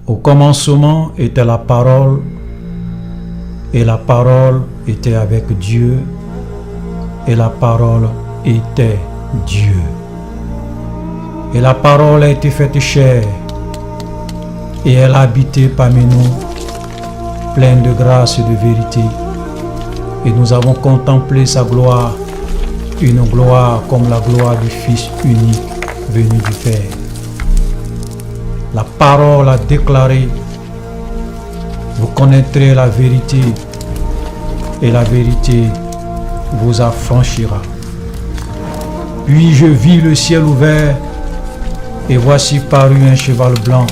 Au commencement était la parole, et la parole était avec Dieu, et la parole était Dieu. Et la parole a été faite chair, et elle a habité parmi nous, pleine de grâce et de vérité. Et nous avons contemplé sa gloire, une gloire comme la gloire du Fils unique venu du Père. La parole a déclaré: vous connaîtrez la vérité, et la vérité vous affranchira. Puis je vis le ciel ouvert, et voici parut un cheval blanc.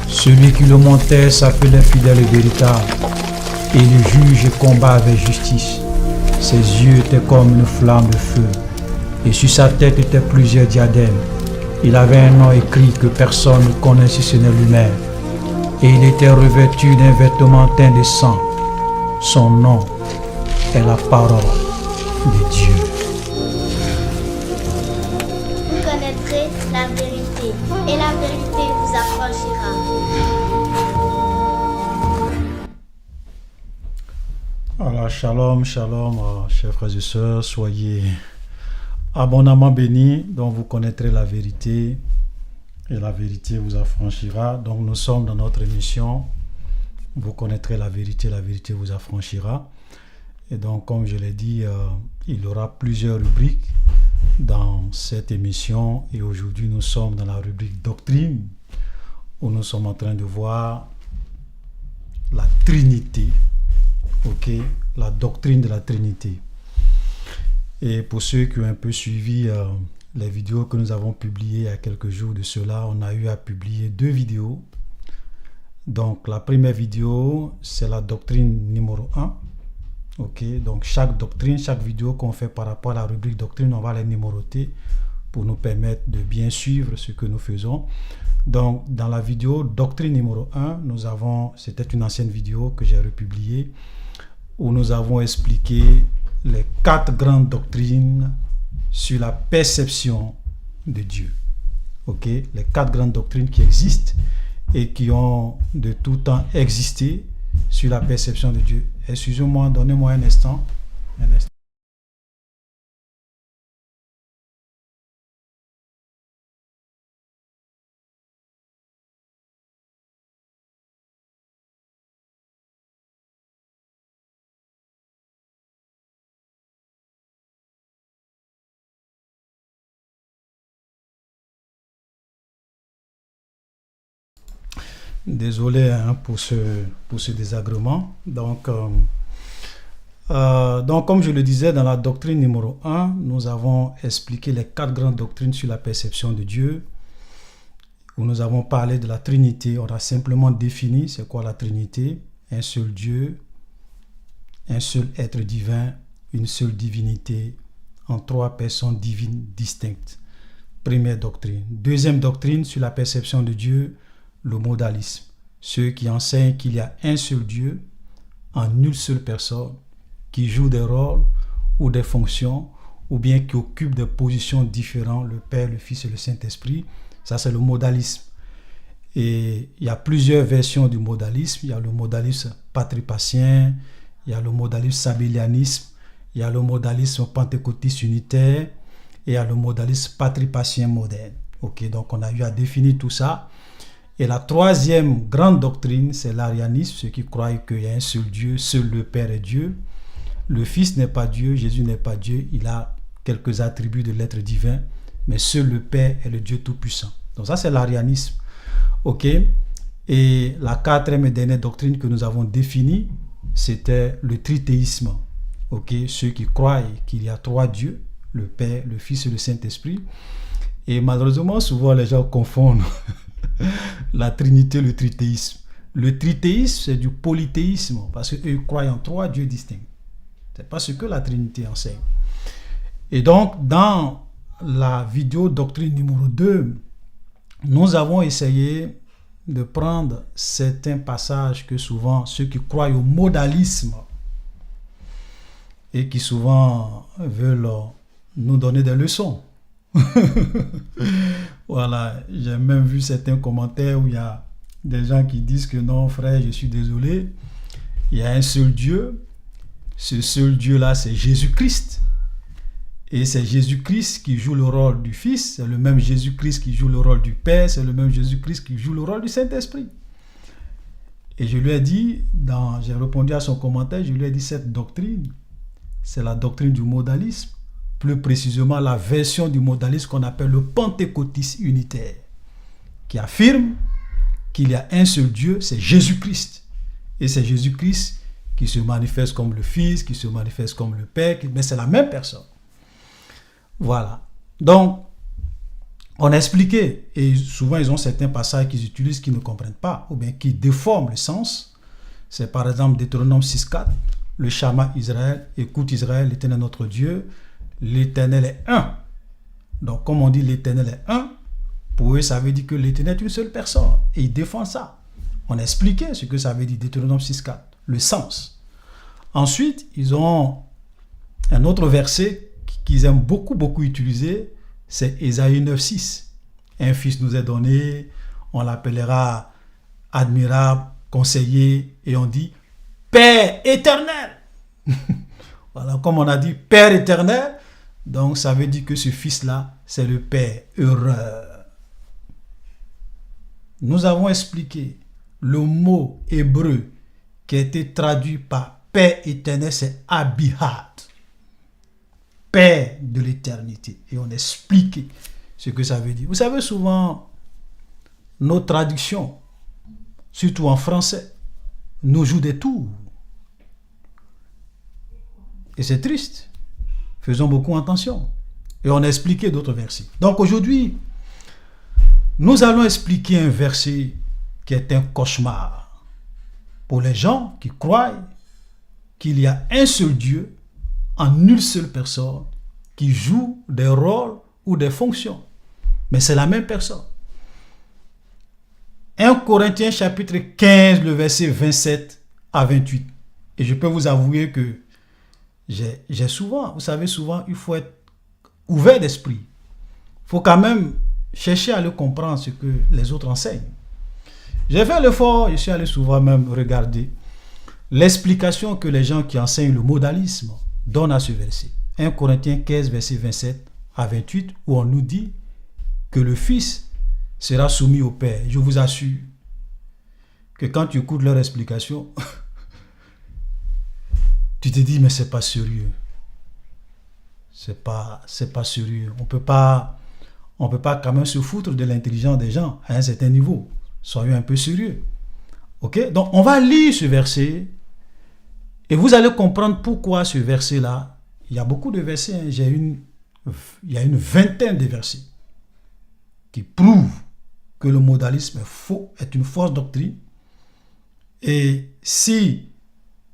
Celui qui le montait s'appelait Fidèle et Véritable, et le juge combat avec justice. Ses yeux étaient comme une flamme de feu, et sur sa tête étaient plusieurs diadèmes. Il avait un nom écrit que personne ne connaît si ce n'est lui-même, et il était revêtu d'un vêtement teint de sang. Son nom est la parole de Dieu. Vous connaîtrez la vérité, et la vérité vous affranchira. Voilà, shalom, shalom, chers frères et sœurs, soyez abondamment bénis, donc vous connaîtrez la vérité, et la vérité vous affranchira. Donc nous sommes dans notre émission, vous connaîtrez la vérité vous affranchira. Et donc, comme je l'ai dit, il y aura plusieurs rubriques dans cette émission. Et aujourd'hui, nous sommes dans la rubrique doctrine, où nous sommes en train de voir la Trinité. Ok, la doctrine de la Trinité. Et pour ceux qui ont un peu suivi les vidéos que nous avons publiées il y a quelques jours de cela, on a eu à publier 2 vidéos. Donc, la première vidéo, c'est la doctrine numéro 1. Ok, donc chaque doctrine, chaque vidéo qu'on fait par rapport à la rubrique doctrine, on va les numéroter pour nous permettre de bien suivre ce que nous faisons. Donc, dans la vidéo doctrine numéro 1, c'était une ancienne vidéo que j'ai republiée, où nous avons expliqué les 4 grandes doctrines sur la perception de Dieu. Ok, les 4 grandes doctrines qui existent et qui ont de tout temps existé sur la perception de Dieu. Excusez-moi, donnez-moi un instant. Désolé pour ce désagrément. Donc, comme je le disais, dans la doctrine numéro 1, nous avons expliqué les 4 grandes doctrines sur la perception de Dieu, où nous avons parlé de la Trinité. On a simplement défini c'est quoi la Trinité: un seul Dieu, un seul être divin, une seule divinité, en 3 personnes divines distinctes. Première doctrine. Deuxième doctrine sur la perception de Dieu, le modalisme. Ceux qui enseignent qu'il y a un seul Dieu, en une seule personne, qui joue des rôles ou des fonctions, ou bien qui occupe des positions différentes, le Père, le Fils et le Saint-Esprit. Ça, c'est le modalisme. Et il y a plusieurs versions du modalisme. Il y a le modalisme patripatien, il y a le modalisme sabellianisme, il y a le modalisme pentecôtiste unitaire, et il y a le modalisme patripatien moderne. Ok, donc on a eu à définir tout ça. Et la 3e grande doctrine, c'est l'arianisme, ceux qui croient qu'il y a un seul Dieu, seul le Père est Dieu. Le Fils n'est pas Dieu, Jésus n'est pas Dieu, il a quelques attributs de l'être divin, mais seul le Père est le Dieu Tout-Puissant. Donc ça, c'est l'arianisme. Ok. Et la 4e et dernière doctrine que nous avons définie, c'était le trithéisme. Ok. Ceux qui croient qu'il y a 3 dieux, le Père, le Fils et le Saint-Esprit. Et malheureusement, souvent les gens confondent la Trinité, le trithéisme. Le trithéisme, c'est du polythéisme, parce qu'eux croient en 3 dieux distincts. C'est pas ce que la Trinité enseigne. Et donc, dans la vidéo doctrine numéro 2, nous avons essayé de prendre certains passages que souvent ceux qui croient au modalisme et qui souvent veulent nous donner des leçons. Voilà, j'ai même vu certains commentaires où il y a des gens qui disent que non, frère, je suis désolé, il y a un seul Dieu. Ce seul Dieu-là, c'est Jésus-Christ. Et c'est Jésus-Christ qui joue le rôle du Fils, c'est le même Jésus-Christ qui joue le rôle du Père, c'est le même Jésus-Christ qui joue le rôle du Saint-Esprit. Et je lui ai dit, j'ai répondu à son commentaire, je lui ai dit cette doctrine, c'est la doctrine du modalisme, plus précisément la version du modalisme qu'on appelle le pentecôtisme unitaire, qui affirme qu'il y a un seul Dieu, c'est Jésus-Christ. Et c'est Jésus-Christ qui se manifeste comme le Fils, qui se manifeste comme le Père, mais c'est la même personne. Voilà. Donc, on a expliqué, et souvent ils ont certains passages qu'ils utilisent qui ne comprennent pas, ou bien qui déforment le sens. C'est par exemple Deutéronome 6.4, le Shama Israël, écoute Israël, l'Éternel notre Dieu, l'Éternel est un. Donc, comme on dit l'Éternel est un, pour eux, ça veut dire que l'Éternel est une seule personne. Et ils défendent ça. On a expliqué ce que ça veut dire, Deutéronome 6.4, le sens. Ensuite, ils ont un autre verset qu'ils aiment beaucoup utiliser, c'est Ésaïe 9.6. Un fils nous est donné, on l'appellera admirable, conseiller, et on dit Père éternel. Voilà, comme on a dit Père éternel, donc ça veut dire que ce fils-là, c'est le Père heureux. Nous avons expliqué le mot hébreu qui a été traduit par Père éternel, c'est Abihad. Père de l'éternité. Et on explique ce que ça veut dire. Vous savez, souvent, nos traductions, surtout en français, nous jouent des tours. Et c'est triste. Faisons beaucoup attention. Et on a expliqué d'autres versets. Donc aujourd'hui, nous allons expliquer un verset qui est un cauchemar pour les gens qui croient qu'il y a un seul Dieu en une seule personne qui joue des rôles ou des fonctions. Mais c'est la même personne. 1 Corinthiens chapitre 15, le verset 27 à 28. Et je peux vous avouer que j'ai souvent, vous savez, souvent, il faut être ouvert d'esprit. Il faut quand même chercher à le comprendre ce que les autres enseignent. J'ai fait l'effort, je suis allé souvent même regarder l'explication que les gens qui enseignent le modalisme donnent à ce verset. 1 Corinthiens 15, verset 27 à 28, où on nous dit que le Fils sera soumis au Père. Je vous assure que quand tu écoutes leur explication, tu te dis, mais c'est pas sérieux. C'est pas sérieux. On peut pas quand même se foutre de l'intelligence des gens à un certain niveau. Soyons un peu sérieux. Ok? Donc, on va lire ce verset et vous allez comprendre pourquoi ce verset-là. Il y a beaucoup de versets, hein. Il y a une vingtaine de versets qui prouvent que le modalisme est faux, est une fausse doctrine. Et si,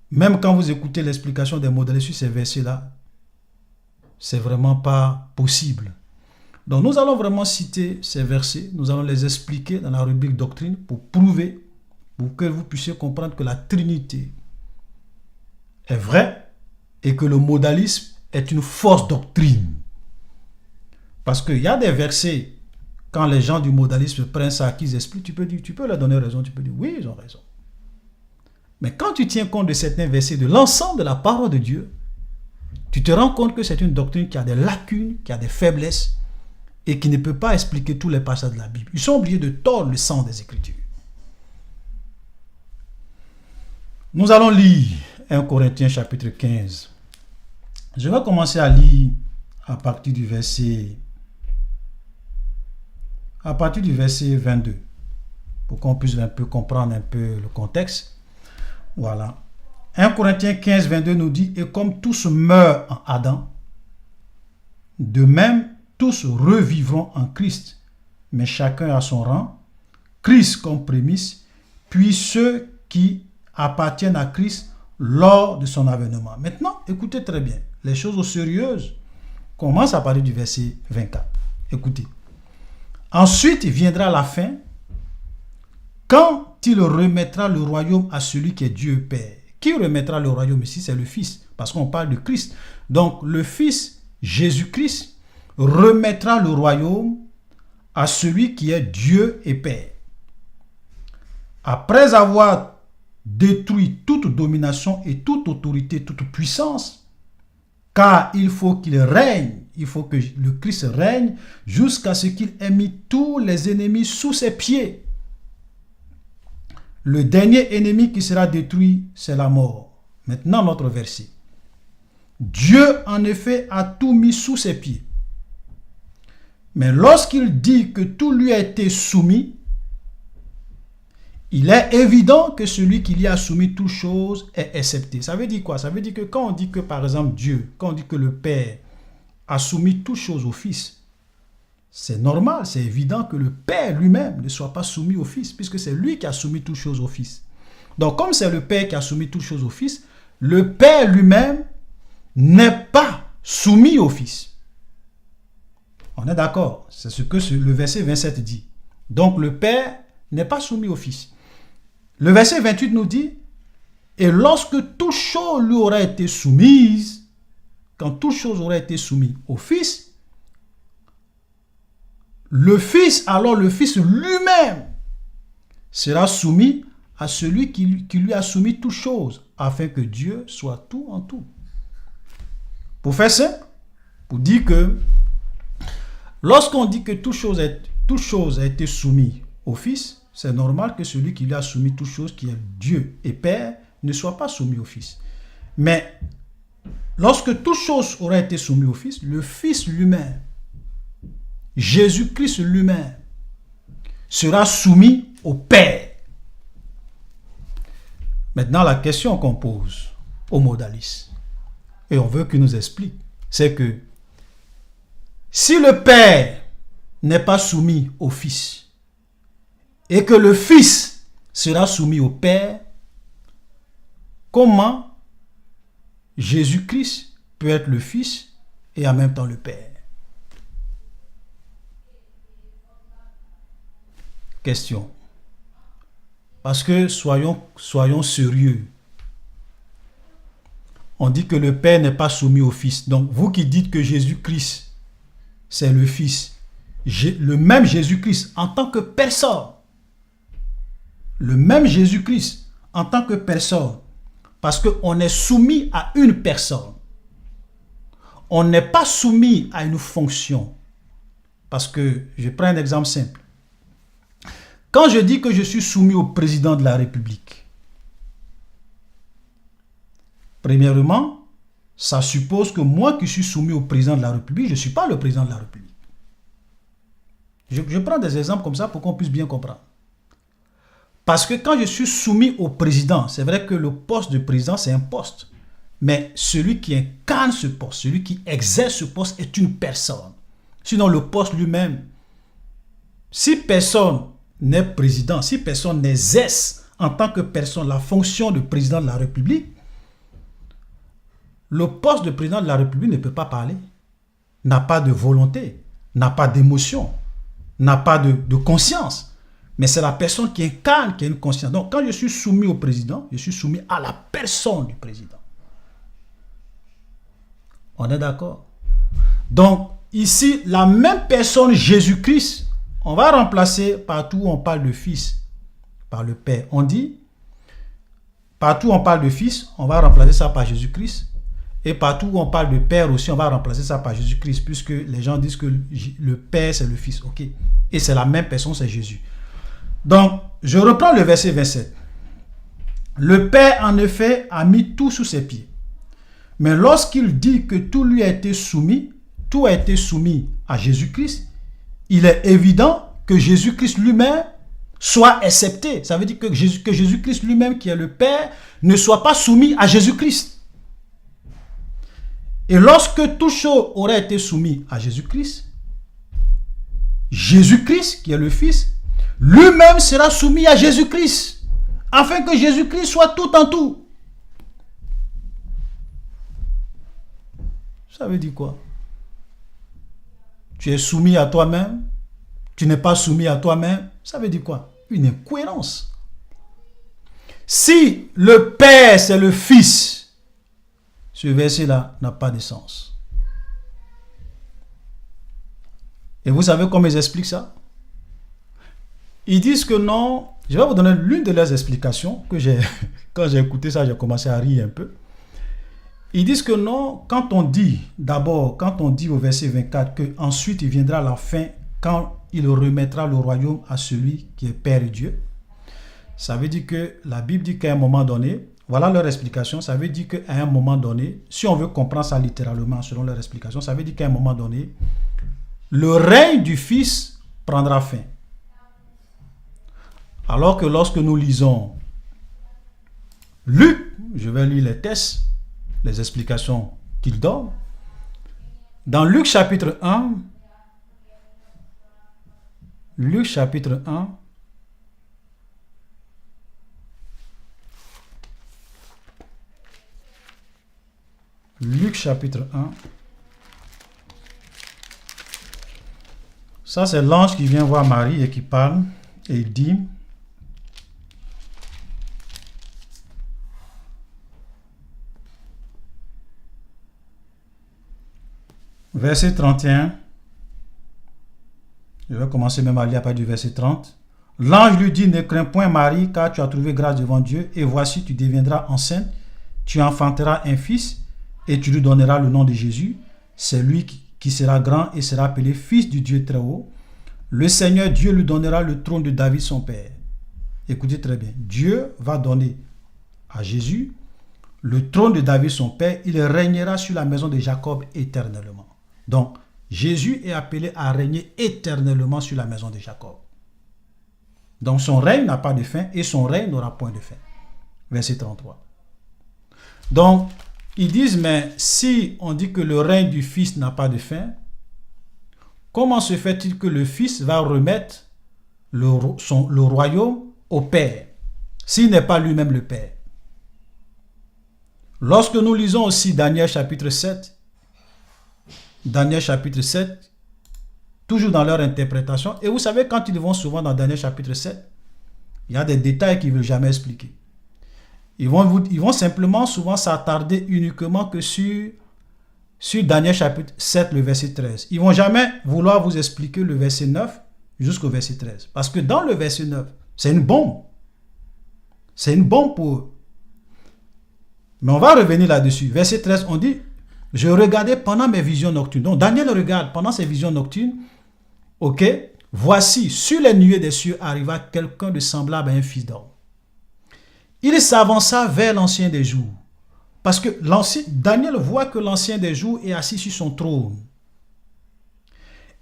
même quand vous écoutez l'explication des modalistes sur ces versets-là, c'est vraiment pas possible. Donc nous allons vraiment citer ces versets, nous allons les expliquer dans la rubrique doctrine pour prouver, pour que vous puissiez comprendre que la Trinité est vraie et que le modalisme est une fausse doctrine. Parce qu'il y a des versets, quand les gens du modalisme prennent ça, qu'ils expliquent, tu peux leur donner raison, tu peux dire oui, ils ont raison. Mais quand tu tiens compte de certains versets, de l'ensemble de la parole de Dieu, tu te rends compte que c'est une doctrine qui a des lacunes, qui a des faiblesses, et qui ne peut pas expliquer tous les passages de la Bible. Ils sont obligés de tordre le sens des Écritures. Nous allons lire 1 Corinthiens chapitre 15. Je vais commencer à lire à partir du verset 22 pour qu'on puisse un peu comprendre un peu le contexte. Voilà. 1 Corinthiens 15, 22 nous dit « Et comme tous meurent en Adam, de même tous revivront en Christ, mais chacun à son rang, Christ comme prémisse, puis ceux qui appartiennent à Christ lors de son avènement. » Maintenant, écoutez très bien. Les choses sérieuses commencent à partir du verset 24. Écoutez. « Ensuite viendra la fin, quand il remettra le royaume à celui qui est Dieu Père. » Qui remettra le royaume ici? C'est le Fils, parce qu'on parle de Christ. Donc le Fils, Jésus-Christ, remettra le royaume à celui qui est Dieu et Père. après avoir détruit toute domination et toute autorité, toute puissance, car il faut qu'il règne, il faut que le Christ règne jusqu'à ce qu'il ait mis tous les ennemis sous ses pieds. Le dernier ennemi qui sera détruit, c'est la mort. Maintenant, notre verset. Dieu, en effet, a tout mis sous ses pieds. Mais lorsqu'il dit que tout lui a été soumis, il est évident que celui qui lui a soumis toutes choses est accepté. Ça veut dire quoi? Ça veut dire que quand on dit que, par exemple, Dieu, quand on dit que le Père a soumis toutes choses au Fils, c'est normal, c'est évident que le Père lui-même ne soit pas soumis au Fils, puisque c'est lui qui a soumis toutes choses au Fils. Donc, comme c'est le Père qui a soumis toutes choses au Fils, le Père lui-même n'est pas soumis au Fils. On est d'accord? C'est ce que le verset 27 dit. Donc, le Père n'est pas soumis au Fils. Le verset 28 nous dit, et lorsque toute chose lui aura été soumise, quand toute chose aura été soumise au Fils, le Fils, alors le Fils lui-même sera soumis à celui qui lui a soumis toutes choses, afin que Dieu soit tout en tout. Pour faire simple, pour dire que lorsqu'on dit que toute chose a été soumise au Fils, c'est normal que celui qui lui a soumis toutes choses, qui est Dieu et Père, ne soit pas soumis au Fils. Mais lorsque toute chose aura été soumise au Fils, le Fils lui-même, Jésus-Christ lui-même, sera soumis au Père. Maintenant, la question qu'on pose aux modalistes, et on veut qu'il nous explique, c'est que si le Père n'est pas soumis au Fils, et que le Fils sera soumis au Père, comment Jésus-Christ peut être le Fils et en même temps le Père? Question. Parce que soyons sérieux. On dit que le Père n'est pas soumis au Fils. Donc, vous qui dites que Jésus-Christ, c'est le Fils, le même Jésus-Christ en tant que personne, le même Jésus-Christ en tant que personne, parce qu'on est soumis à une personne. On n'est pas soumis à une fonction. Parce que, je prends un exemple simple. Quand je dis que je suis soumis au président de la République, premièrement, ça suppose que moi qui suis soumis au président de la République, je ne suis pas le président de la République. Je prends des exemples comme ça pour qu'on puisse bien comprendre. Parce que quand je suis soumis au président, c'est vrai que le poste de président, c'est un poste. Mais celui qui incarne ce poste, celui qui exerce ce poste est une personne. Sinon, le poste lui-même, si personne n'est président, si personne n'exerce en tant que personne la fonction de président de la République, le poste de président de la République ne peut pas parler, n'a pas de volonté, n'a pas d'émotion, n'a pas de conscience. Mais c'est la personne qui incarne, qui a une conscience. Donc, quand je suis soumis au président, je suis soumis à la personne du président. On est d'accord? Donc, ici, la même personne, Jésus-Christ, on va remplacer partout où on parle de Fils par le Père. On dit, partout où on parle de Fils, on va remplacer ça par Jésus-Christ. Et partout où on parle de Père aussi, on va remplacer ça par Jésus-Christ, puisque les gens disent que le Père, c'est le Fils. Ok. Et c'est la même personne, c'est Jésus. Donc, je reprends le verset 27. Le Père, en effet, a mis tout sous ses pieds. Mais lorsqu'il dit que tout lui a été soumis, tout a été soumis à Jésus-Christ, il est évident que Jésus-Christ lui-même soit accepté. Ça veut dire que Jésus-Christ lui-même, qui est le Père, ne soit pas soumis à Jésus-Christ. Et lorsque tout chose aurait été soumis à Jésus-Christ, Jésus-Christ, qui est le Fils, lui-même sera soumis à Jésus-Christ, afin que Jésus-Christ soit tout en tout. Ça veut dire quoi? Tu es soumis à toi-même, tu n'es pas soumis à toi-même. Ça veut dire quoi? Une incohérence. Si le Père, c'est le Fils, ce verset-là n'a pas de sens. Et vous savez comment ils expliquent ça? Ils disent que non, Je vais vous donner l'une de leurs explications que quand j'ai écouté ça, j'ai commencé à rire un peu. Ils disent que non, quand on dit au verset 24 que ensuite il viendra la fin quand il remettra le royaume à celui qui est Père et Dieu, ça veut dire que la Bible dit qu'à un moment donné, voilà leur explication, ça veut dire qu'à un moment donné, si on veut comprendre ça littéralement selon leur explication, ça veut dire qu'à un moment donné, le règne du Fils prendra fin. Alors que lorsque nous lisons Luc, je vais lire les textes, les explications qu'il donne. Dans Luc chapitre 1, Luc chapitre 1, Luc chapitre 1, ça c'est l'ange qui vient voir Marie et qui parle et il dit, verset 31, je vais commencer même à lire à partir du verset 30. L'ange lui dit, ne crains point Marie, car tu as trouvé grâce devant Dieu, et voici tu deviendras enceinte, tu enfanteras un fils, et tu lui donneras le nom de Jésus. C'est lui qui sera grand et sera appelé fils du Dieu très haut. Le Seigneur Dieu lui donnera le trône de David son père. Écoutez très bien, Dieu va donner à Jésus le trône de David son père, il régnera sur la maison de Jacob éternellement. Donc, Jésus est appelé à régner éternellement sur la maison de Jacob. Donc, son règne n'a pas de fin et son règne n'aura point de fin. Verset 33. Donc, ils disent, mais si on dit que le règne du Fils n'a pas de fin, comment se fait-il que le Fils va remettre le royaume au Père, s'il n'est pas lui-même le Père? Lorsque nous lisons aussi Daniel chapitre 7, toujours dans leur interprétation, et vous savez, quand ils vont souvent dans Daniel chapitre 7, il y a des détails qu'ils ne veulent jamais expliquer. Ils vont simplement souvent s'attarder uniquement que sur Daniel chapitre 7, le verset 13. Ils ne vont jamais vouloir vous expliquer le verset 9 jusqu'au verset 13. Parce que dans le verset 9, c'est une bombe. C'est une bombe pour eux. Mais on va revenir là-dessus. Verset 13, on dit, je regardais pendant mes visions nocturnes. Donc Daniel regarde pendant ses visions nocturnes. Ok, voici, sur les nuées des cieux arriva quelqu'un de semblable à un fils d'homme. Il s'avança vers l'ancien des jours. Parce que Daniel voit que l'ancien des jours est assis sur son trône.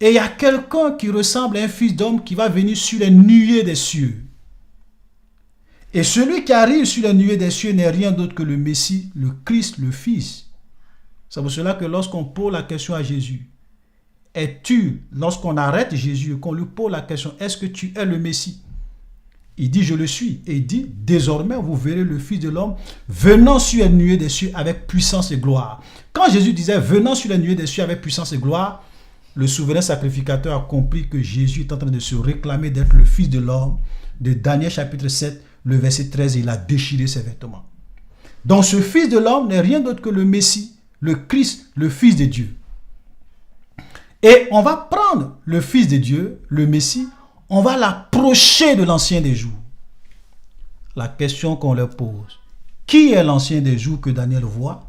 Et il y a quelqu'un qui ressemble à un fils d'homme qui va venir sur les nuées des cieux. Et celui qui arrive sur les nuées des cieux n'est rien d'autre que le Messie, le Christ, le Fils. C'est pour cela que lorsqu'on pose la question à Jésus, lorsqu'on arrête Jésus et qu'on lui pose la question, est-ce que tu es le Messie? Il dit, je le suis. Et il dit, désormais, vous verrez le Fils de l'homme venant sur les nuées des cieux avec puissance et gloire. Quand Jésus disait, venant sur les nuées des cieux avec puissance et gloire, le souverain sacrificateur a compris que Jésus est en train de se réclamer d'être le Fils de l'homme. De Daniel chapitre 7, le verset 13, il a déchiré ses vêtements. Donc ce Fils de l'homme n'est rien d'autre que le Messie, le Christ, le Fils de Dieu. Et on va prendre le Fils de Dieu, le Messie, on va l'approcher de l'ancien des jours. La question qu'on leur pose, qui est l'ancien des jours que Daniel voit?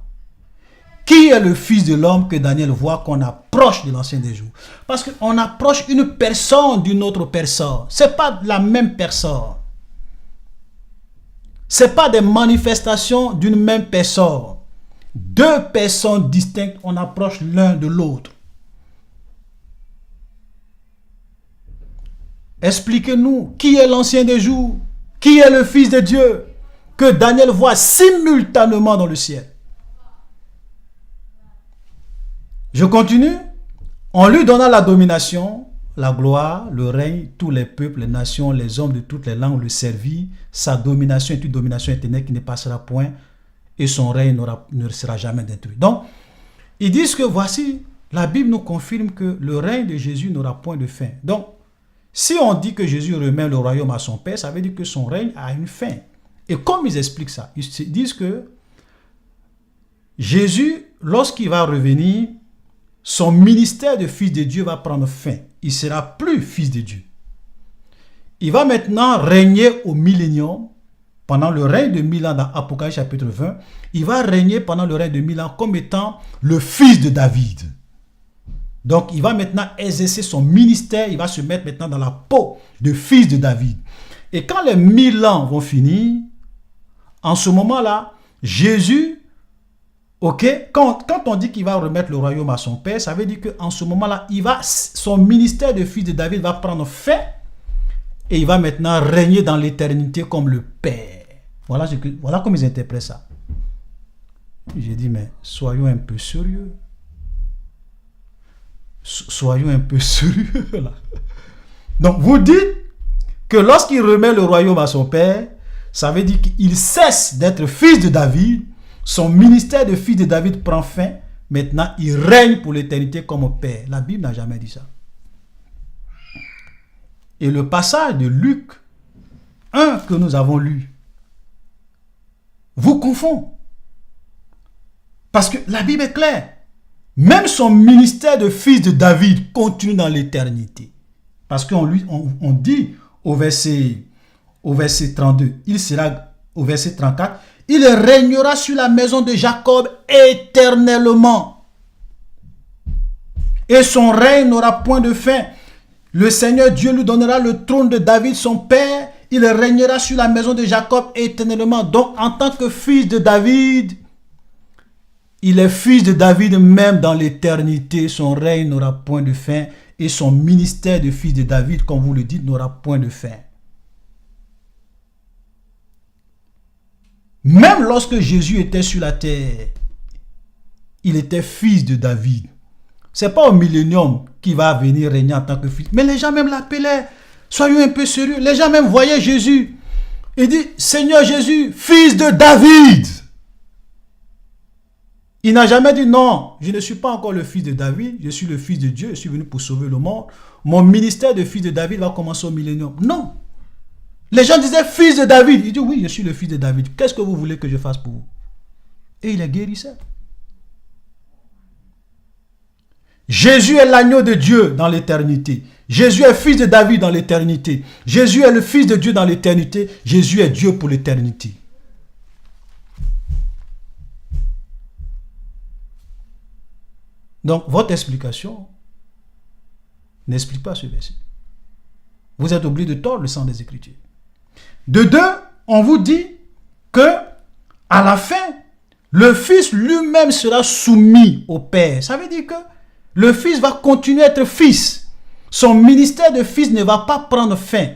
Qui est le Fils de l'homme que Daniel voit qu'on approche de l'ancien des jours? Parce qu'on approche une personne d'une autre personne. Ce n'est pas la même personne. Ce n'est pas des manifestations d'une même personne. Deux personnes distinctes, on approche l'un de l'autre. Expliquez-nous, qui est l'ancien des jours? Qui est le Fils de Dieu que Daniel voit simultanément dans le ciel? Je continue. On lui donna la domination, la gloire, le règne, tous les peuples, les nations, les hommes de toutes les langues le servirent. Sa domination est une domination éternelle qui ne passera point et son règne ne sera jamais détruit. Donc, ils disent que voici, la Bible nous confirme que le règne de Jésus n'aura point de fin. Donc, si on dit que Jésus remet le royaume à son Père, ça veut dire que son règne a une fin. Et comme ils expliquent ça, ils disent que Jésus, lorsqu'il va revenir, son ministère de fils de Dieu va prendre fin. Il ne sera plus fils de Dieu. il va maintenant régner au millénium, pendant le règne de 1000 ans dans Apocalypse chapitre 20, il va régner pendant le règne de 1000 ans comme étant le fils de David. Donc, il va maintenant exercer son ministère, il va se mettre maintenant dans la peau de fils de David. Et quand les 1000 ans vont finir, en ce moment-là, Jésus, quand on dit qu'il va remettre le royaume à son père, ça veut dire qu'en ce moment-là, son ministère de fils de David va prendre fin et il va maintenant régner dans l'éternité comme le Père. Voilà comment ils interprètent ça. J'ai dit, mais soyons un peu sérieux. Soyons un peu sérieux là. Donc vous dites que lorsqu'il remet le royaume à son père, ça veut dire qu'il cesse d'être fils de David, son ministère de fils de David prend fin, maintenant il règne pour l'éternité comme père. La Bible n'a jamais dit ça. Et le passage de Luc 1 que nous avons lu vous confond. Parce que la Bible est claire. Même son ministère de fils de David continue dans l'éternité. Parce qu'on dit au verset 32, il sera au verset 34, il régnera sur la maison de Jacob éternellement. Et son règne n'aura point de fin. Le Seigneur Dieu lui donnera le trône de David, son père. Il régnera sur la maison de Jacob éternellement. Donc, en tant que fils de David, il est fils de David même dans l'éternité. Son règne n'aura point de fin. Et son ministère de fils de David, comme vous le dites, n'aura point de fin. Même lorsque Jésus était sur la terre, il était fils de David. Ce n'est pas au millénium qu'il va venir régner en tant que fils. Mais les gens même l'appelaient. Soyons un peu sérieux. Les gens même voyaient Jésus. Il dit, Seigneur Jésus, fils de David. Il n'a jamais dit non, je ne suis pas encore le fils de David, je suis le fils de Dieu, je suis venu pour sauver le monde. Mon ministère de fils de David va commencer au millénium. Non. Les gens disaient fils de David. Il dit oui, je suis le fils de David. Qu'est-ce que vous voulez que je fasse pour vous? Et il est guérisseur. Jésus est l'agneau de Dieu dans l'éternité. Jésus est fils de David dans l'éternité. Jésus est le fils de Dieu dans l'éternité. Jésus est Dieu pour l'éternité. Donc, votre explication n'explique pas ce verset. Vous êtes obligé de tordre le sens des Écritures. De deux, on vous dit que à la fin, le Fils lui-même sera soumis au Père. Ça veut dire que le Fils va continuer à être Fils. Son ministère de Fils ne va pas prendre fin.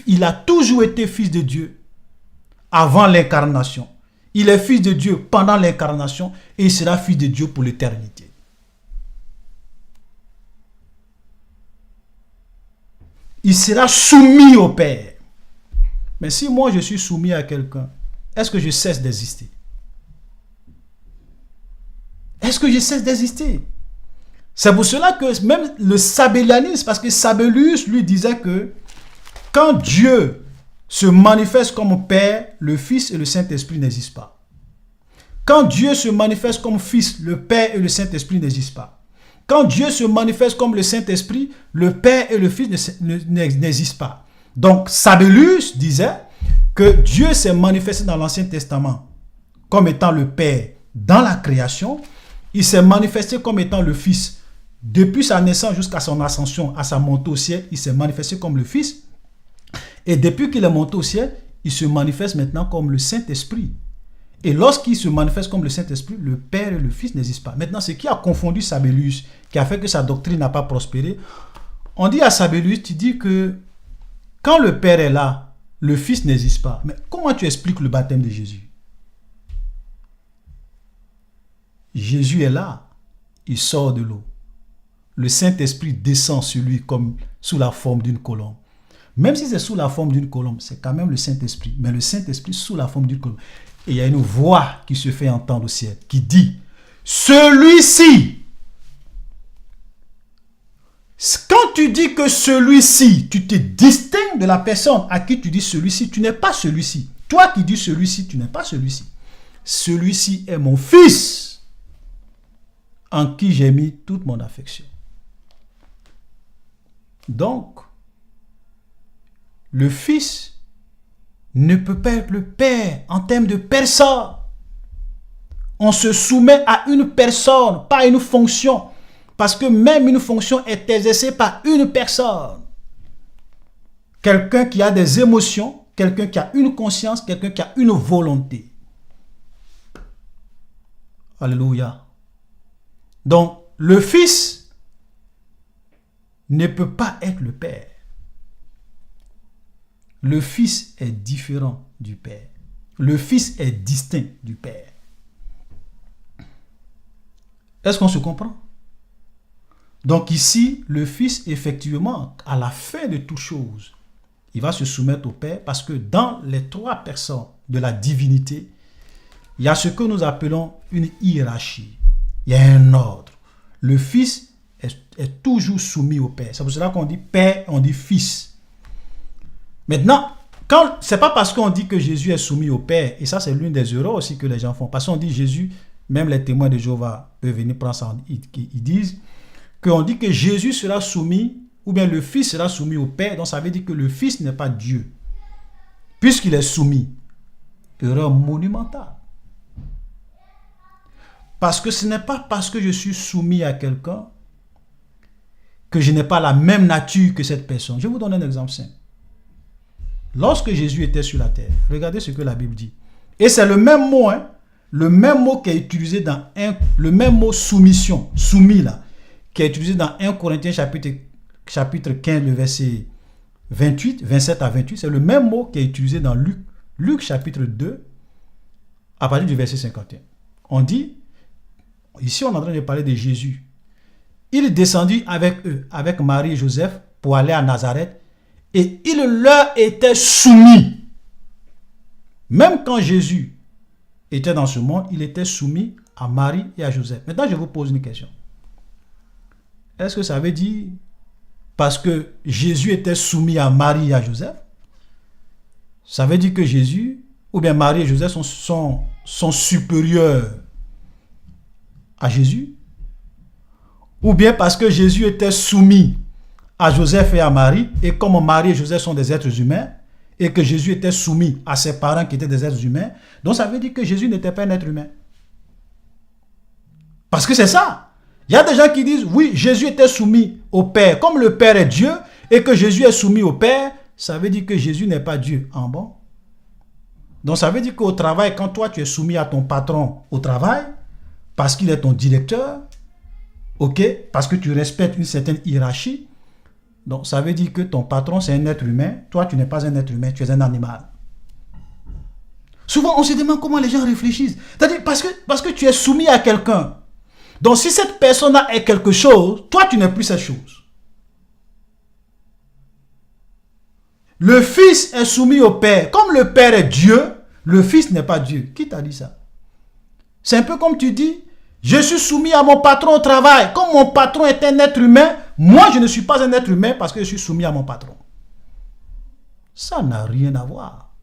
Il a toujours été Fils de Dieu avant l'incarnation. Il est fils de Dieu pendant l'incarnation et il sera fils de Dieu pour l'éternité. Il sera soumis au Père. Mais si moi je suis soumis à quelqu'un, est-ce que je cesse d'exister? Est-ce que je cesse d'exister? C'est pour cela que même le sabellianisme, parce que Sabellius lui disait que quand Dieu se manifeste comme Père, le Fils et le Saint-Esprit n'existent pas. Quand Dieu se manifeste comme Fils, le Père et le Saint-Esprit n'existent pas. Quand Dieu se manifeste comme le Saint-Esprit, le Père et le Fils n'existent pas. Donc, Sabellius disait que Dieu s'est manifesté dans l'Ancien Testament comme étant le Père dans la création. Il s'est manifesté comme étant le Fils. Depuis sa naissance jusqu'à son ascension, à sa montée au ciel, il s'est manifesté comme le Fils. Et depuis qu'il est monté au ciel, il se manifeste maintenant comme le Saint-Esprit. Et lorsqu'il se manifeste comme le Saint-Esprit, le Père et le Fils n'existent pas. Maintenant, ce qui a confondu Sabellius, qui a fait que sa doctrine n'a pas prospéré, on dit à Sabellius, tu dis que quand le Père est là, le Fils n'existe pas. Mais comment tu expliques le baptême de Jésus? Jésus est là, il sort de l'eau. Le Saint-Esprit descend sur lui comme sous la forme d'une colombe. Même si c'est sous la forme d'une colombe, c'est quand même le Saint-Esprit. Mais le Saint-Esprit sous la forme d'une colombe. Et il y a une voix qui se fait entendre au ciel, qui dit, celui-ci. Quand tu dis que celui-ci, tu te distingues de la personne à qui tu dis celui-ci, tu n'es pas celui-ci. Toi qui dis celui-ci, tu n'es pas celui-ci. Celui-ci est mon Fils, en qui j'ai mis toute mon affection. Donc, le Fils ne peut pas être le Père en termes de personne. On se soumet à une personne, pas à une fonction. Parce que même une fonction est exercée par une personne. Quelqu'un qui a des émotions, quelqu'un qui a une conscience, quelqu'un qui a une volonté. Alléluia. Donc, le Fils ne peut pas être le Père. Le Fils est différent du Père. Le Fils est distinct du Père. Est-ce qu'on se comprend? Donc ici, le Fils, effectivement, à la fin de toute chose, il va se soumettre au Père parce que dans les trois personnes de la divinité, il y a ce que nous appelons une hiérarchie. Il y a un ordre. Le Fils est toujours soumis au Père. C'est pour cela qu'on dit Père, on dit Fils. Maintenant, c'est pas parce qu'on dit que Jésus est soumis au Père, et ça c'est l'une des erreurs aussi que les gens font, parce qu'on dit Jésus, même les témoins de Jéhovah peuvent venir prendre ça, ils disent qu'on dit que Jésus sera soumis, ou bien le Fils sera soumis au Père, donc ça veut dire que le Fils n'est pas Dieu, puisqu'il est soumis. Erreur monumentale. Parce que ce n'est pas parce que je suis soumis à quelqu'un que je n'ai pas la même nature que cette personne. Je vais vous donner un exemple simple. Lorsque Jésus était sur la terre, regardez ce que la Bible dit. Et c'est le même mot, le même mot qui est utilisé dans le même mot soumission, soumis là, qui est utilisé dans 1 Corinthiens chapitre 15, le verset 28, 27 à 28. C'est le même mot qui est utilisé dans Luc chapitre 2, à partir du verset 51. On dit, ici on est en train de parler de Jésus. Il descendit avec eux, avec Marie et Joseph, pour aller à Nazareth. Et il leur était soumis. Même quand Jésus était dans ce monde, il était soumis à Marie et à Joseph. Maintenant, je vous pose une question. Est-ce que ça veut dire, parce que Jésus était soumis à Marie et à Joseph, ça veut dire que Jésus, ou bien Marie et Joseph sont supérieurs à Jésus? Ou bien parce que Jésus était soumis à Joseph et à Marie, et comme Marie et Joseph sont des êtres humains, et que Jésus était soumis à ses parents qui étaient des êtres humains, donc ça veut dire que Jésus n'était pas un être humain. Parce que c'est ça. Il y a des gens qui disent, oui, Jésus était soumis au Père, comme le Père est Dieu, et que Jésus est soumis au Père, ça veut dire que Jésus n'est pas Dieu. En bon. Donc ça veut dire qu'au travail, quand toi tu es soumis à ton patron au travail, parce qu'il est ton directeur, ok, parce que tu respectes une certaine hiérarchie, donc ça veut dire que ton patron c'est un être humain, toi tu n'es pas un être humain, tu es un animal. Souvent on se demande comment les gens réfléchissent. C'est-à-dire parce que tu es soumis à quelqu'un. Donc si cette personne-là est quelque chose, toi tu n'es plus cette chose. Le Fils est soumis au Père. Comme le Père est Dieu, le Fils n'est pas Dieu. Qui t'a dit ça? C'est un peu comme tu dis, je suis soumis à mon patron au travail. Comme mon patron est un être humain, moi je ne suis pas un être humain parce que je suis soumis à mon patron. Ça n'a rien à voir.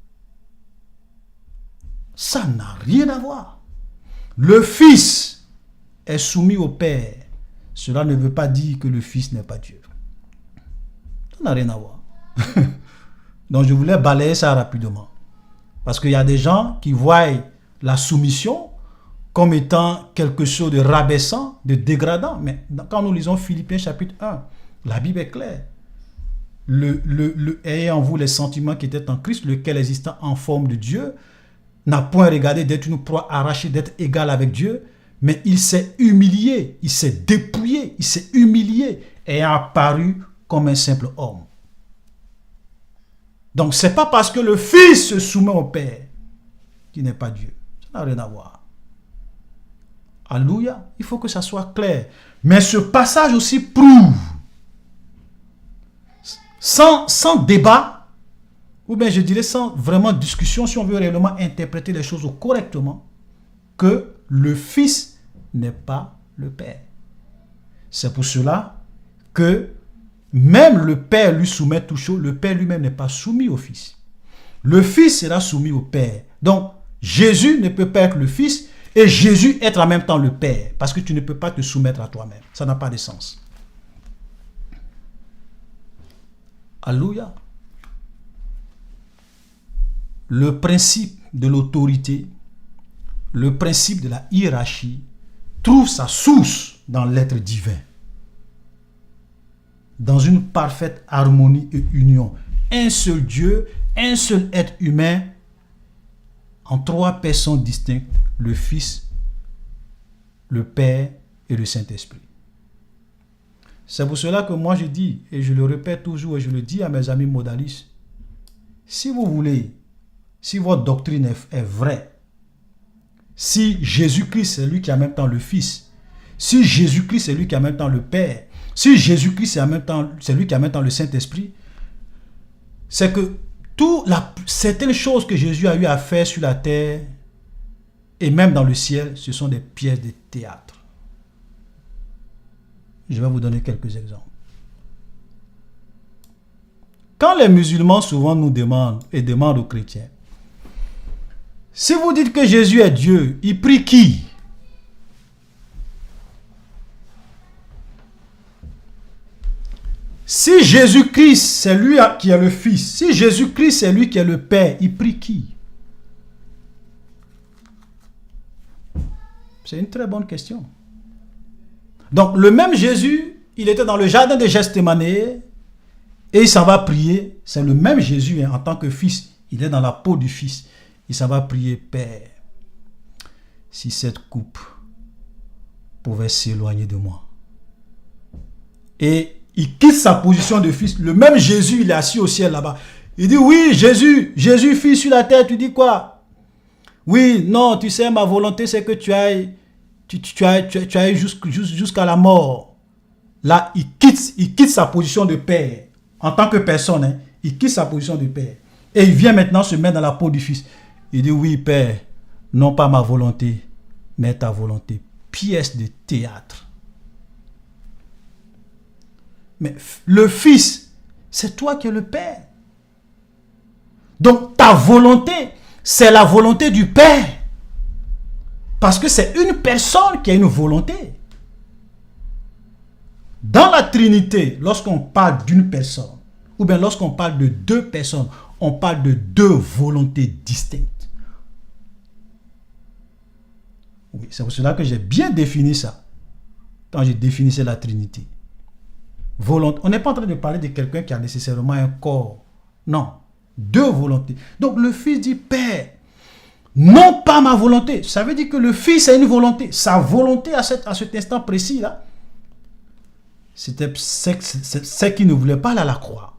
Ça n'a rien à voir. Le Fils est soumis au Père. Cela ne veut pas dire que le Fils n'est pas Dieu. Ça n'a rien à voir. Donc je voulais balayer ça rapidement. Parce qu'il y a des gens qui voient la soumission comme étant quelque chose de rabaissant, de dégradant. Mais quand nous lisons Philippiens chapitre 1, la Bible est claire. Ayez en vous les sentiments qui étaient en Christ, lequel existant en forme de Dieu, n'a point regardé d'être une proie arrachée, d'être égal avec Dieu, mais il s'est humilié, il s'est dépouillé, il s'est humilié, ayant apparu comme un simple homme. Donc ce n'est pas parce que le Fils se soumet au Père qu'il n'est pas Dieu. Ça n'a rien à voir. Alléluia, il faut que ça soit clair. Mais ce passage aussi prouve, sans débat, ou bien je dirais sans vraiment discussion, si on veut réellement interpréter les choses correctement, que le Fils n'est pas le Père. C'est pour cela que même le Père lui soumet tout chaud, le Père lui-même n'est pas soumis au Fils. Le Fils sera soumis au Père. Donc, Jésus ne peut pas être le Fils et Jésus être en même temps le Père. Parce que tu ne peux pas te soumettre à toi-même. Ça n'a pas de sens. Alléluia. le principe de l'autorité, le principe de la hiérarchie trouve sa source dans l'être divin, dans une parfaite harmonie et union. Un seul Dieu, un seul être humain, en trois personnes distinctes, le Fils, le Père et le Saint-Esprit. C'est pour cela que moi je dis, et je le répète toujours, et je le dis à mes amis modalistes, si vous voulez, si votre doctrine est vraie, si Jésus-Christ est lui qui est en même temps le Fils, si Jésus-Christ est lui qui est en même temps le Père, si Jésus-Christ c'est lui qui est en même temps le Saint-Esprit, c'est que certaines choses que Jésus a eu à faire sur la terre et même dans le ciel, ce sont des pièces de théâtre. Je vais vous donner quelques exemples. Quand les musulmans souvent nous demandent et demandent aux chrétiens, si vous dites que Jésus est Dieu, il prie qui? Si Jésus-Christ c'est lui qui est le Fils, si Jésus-Christ c'est lui qui est le Père, il prie qui? C'est une très bonne question. Donc le même Jésus, il était dans le jardin de Gethsémane et il s'en va prier. C'est le même Jésus en tant que Fils. Il est dans la peau du Fils. Il s'en va prier, Père, si cette coupe pouvait s'éloigner de moi. Et il quitte sa position de Fils. Le même Jésus, il est assis au ciel là-bas. Il dit, oui, Jésus, Fils sur la terre, tu dis quoi? Oui, non, tu sais, ma volonté, c'est que tu ailles jusqu'à la mort. Là, il quitte sa position de Père. En tant que personne, hein, il quitte sa position de Père. Et il vient maintenant se mettre dans la peau du Fils. Il dit, oui, Père, non pas ma volonté, mais ta volonté. Pièce de théâtre. Mais le Fils, c'est toi qui es le Père. Donc, ta volonté, c'est la volonté du Père. Parce que c'est une personne qui a une volonté. Dans la Trinité, lorsqu'on parle d'une personne, ou bien lorsqu'on parle de deux personnes, on parle de deux volontés distinctes. Oui, c'est pour cela que j'ai bien défini ça, quand j'ai défini la Trinité. On n'est pas en train de parler de quelqu'un qui a nécessairement un corps. Non, deux volontés. Donc le Fils dit, Père, non pas ma volonté. Ça veut dire que le Fils a une volonté. Sa volonté à cet instant précis-là, c'était ce qu'il ne voulait pas aller à la croix.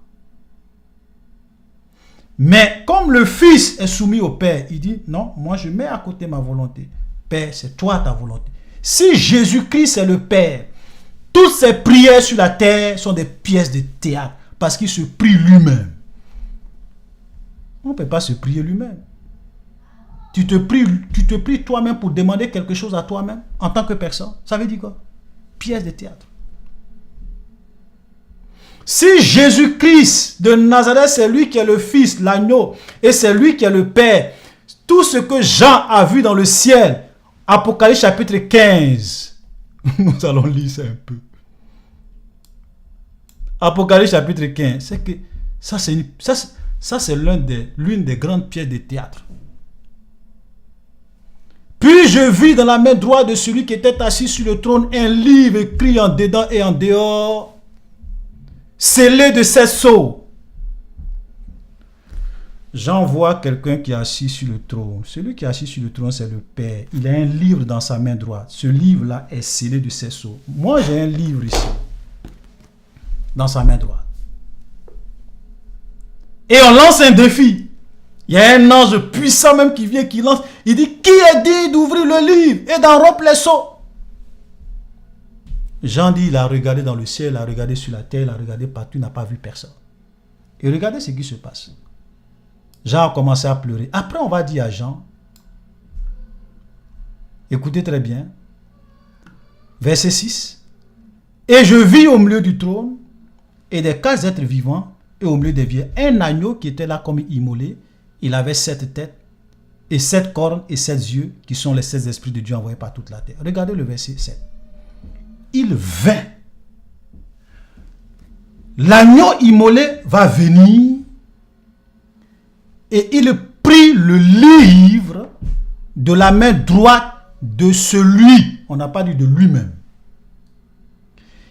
Mais comme le Fils est soumis au Père, il dit, non, moi je mets à côté ma volonté. Père, c'est toi ta volonté. Si Jésus-Christ est le Père, toutes ces prières sur la terre sont des pièces de théâtre parce qu'il se prie lui-même. On ne peut pas se prier lui-même. Tu te pries toi-même pour demander quelque chose à toi-même en tant que personne. Ça veut dire quoi? Pièce de théâtre. Si Jésus-Christ de Nazareth, c'est lui qui est le Fils, l'agneau, et c'est lui qui est le Père, tout ce que Jean a vu dans le ciel, Apocalypse chapitre 15, nous allons lire ça un peu. Apocalypse chapitre 15, c'est que ça c'est l'une des grandes pièces de théâtre. Puis je vis dans la main droite de celui qui était assis sur le trône un livre écrit en dedans et en dehors, scellé de 7 sceaux. Jean voit quelqu'un qui est assis sur le trône. Celui qui est assis sur le trône, c'est le Père. Il a un livre dans sa main droite. Ce livre-là est scellé de 7 sceaux. Moi, j'ai un livre ici, dans sa main droite. Et on lance un défi. Il y a un ange puissant même qui vient, qui lance. Il dit, qui est dit d'ouvrir le livre et d'en rompre les sceaux? Jean dit, il a regardé dans le ciel, il a regardé sur la terre, il a regardé partout, il n'a pas vu personne. Et regardez ce qui se passe. Jean a commencé à pleurer. Après, on va dire à Jean, écoutez très bien, verset 6, et je vis au milieu du trône et des 4 êtres vivants et au milieu des vieux, un agneau qui était là comme immolé. Il avait 7 têtes et 7 cornes et 7 yeux qui sont les 7 esprits de Dieu envoyés par toute la terre. Regardez le verset 7. Il vint. L'agneau immolé va venir et il prit le livre de la main droite de celui, on n'a pas dit de lui-même.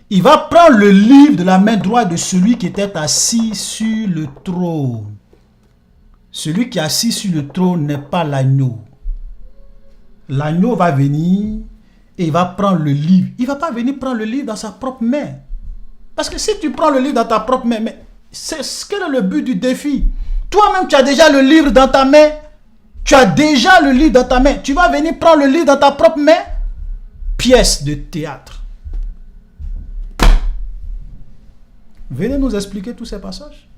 Il va prendre le livre de la main droite de celui qui était assis sur le trône. Celui qui est assis sur le trône n'est pas l'agneau. L'agneau va venir et il va prendre le livre. Il ne va pas venir prendre le livre dans sa propre main. Parce que si tu prends le livre dans ta propre main, mais quel est le but du défi? Toi-même, tu as déjà le livre dans ta main. Tu as déjà le livre dans ta main. Tu vas venir prendre le livre dans ta propre main. Pièce de théâtre. Venez nous expliquer tous ces passages.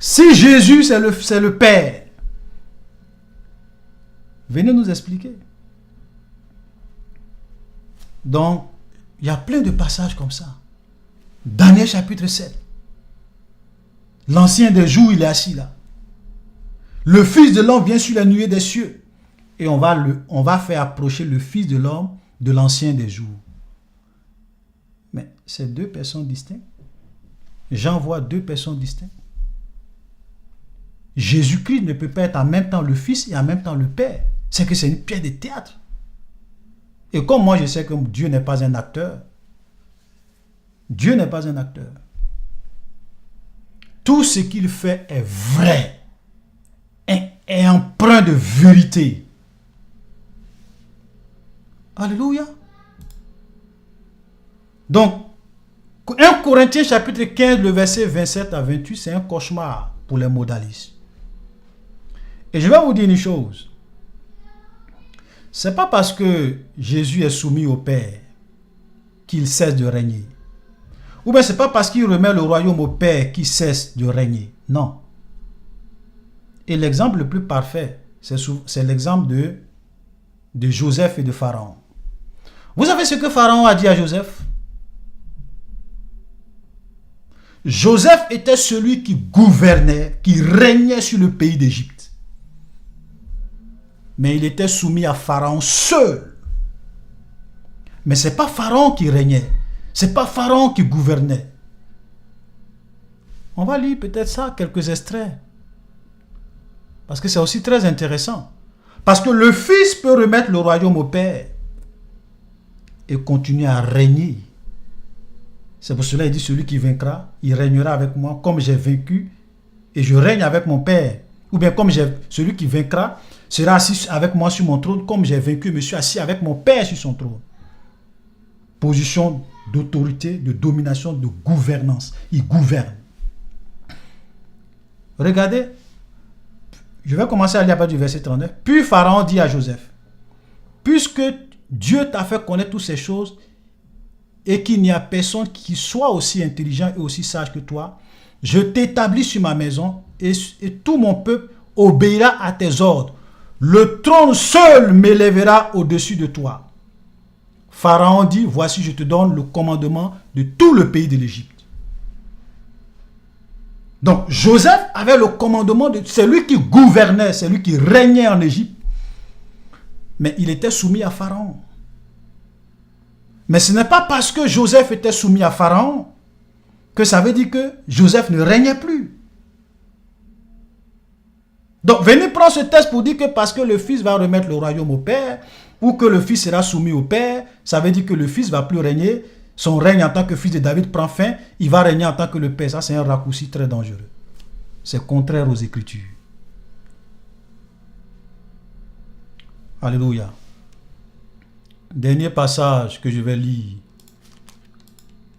Si Jésus, c'est le Père, venez nous expliquer. Donc, il y a plein de passages comme ça. Daniel chapitre 7. L'ancien des jours, il est assis là. Le Fils de l'homme vient sur la nuée des cieux. Et on va faire approcher le Fils de l'homme de l'ancien des jours. Mais c'est deux personnes distinctes. Jean voit deux personnes distinctes. Jésus-Christ ne peut pas être en même temps le Fils et en même temps le Père. C'est que c'est une pièce de théâtre. Et comme moi je sais que Dieu n'est pas un acteur, Dieu n'est pas un acteur. Tout ce qu'il fait est vrai, est empreint de vérité. Alléluia. Donc, 1 Corinthiens chapitre 15, le verset 27 à 28, c'est un cauchemar pour les modalistes. Et je vais vous dire une chose. Ce n'est pas parce que Jésus est soumis au Père qu'il cesse de régner. Ou bien ce n'est pas parce qu'il remet le royaume au Père qu'il cesse de régner. Non. Et l'exemple le plus parfait, c'est l'exemple de Joseph et de Pharaon. Vous savez ce que Pharaon a dit à Joseph? Joseph était celui qui gouvernait, qui régnait sur le pays d'Égypte. Mais il était soumis à Pharaon seul. Mais ce n'est pas Pharaon qui régnait. Ce n'est pas Pharaon qui gouvernait. On va lire peut-être ça, quelques extraits. Parce que c'est aussi très intéressant. Parce que le Fils peut remettre le royaume au Père et continuer à régner. C'est pour cela qu'il dit, celui qui vaincra, il régnera avec moi comme j'ai vaincu et je règne avec mon Père. Ou bien comme celui qui vaincra sera assis avec moi sur mon trône comme j'ai vaincu, je suis assis avec mon Père sur son trône. Position d'autorité, de domination, de gouvernance. Il gouverne. Regardez, je vais commencer à lire à partir du verset 39. Puis Pharaon dit à Joseph, puisque Dieu t'a fait connaître toutes ces choses et qu'il n'y a personne qui soit aussi intelligent et aussi sage que toi, je t'établis sur ma maison et tout mon peuple obéira à tes ordres. Le trône seul m'élèvera au-dessus de toi. Pharaon dit, voici je te donne le commandement de tout le pays de l'Égypte. Donc Joseph avait le commandement de celui qui gouvernait, celui qui régnait en Égypte. Mais il était soumis à Pharaon. Mais ce n'est pas parce que Joseph était soumis à Pharaon que ça veut dire que Joseph ne régnait plus. Donc venez prendre ce texte pour dire que parce que le Fils va remettre le royaume au Père, ou que le Fils sera soumis au Père, ça veut dire que le Fils ne va plus régner. Son règne en tant que fils de David prend fin, il va régner en tant que le Père. Ça, c'est un raccourci très dangereux. C'est contraire aux Écritures. Alléluia. Dernier passage que je vais lire.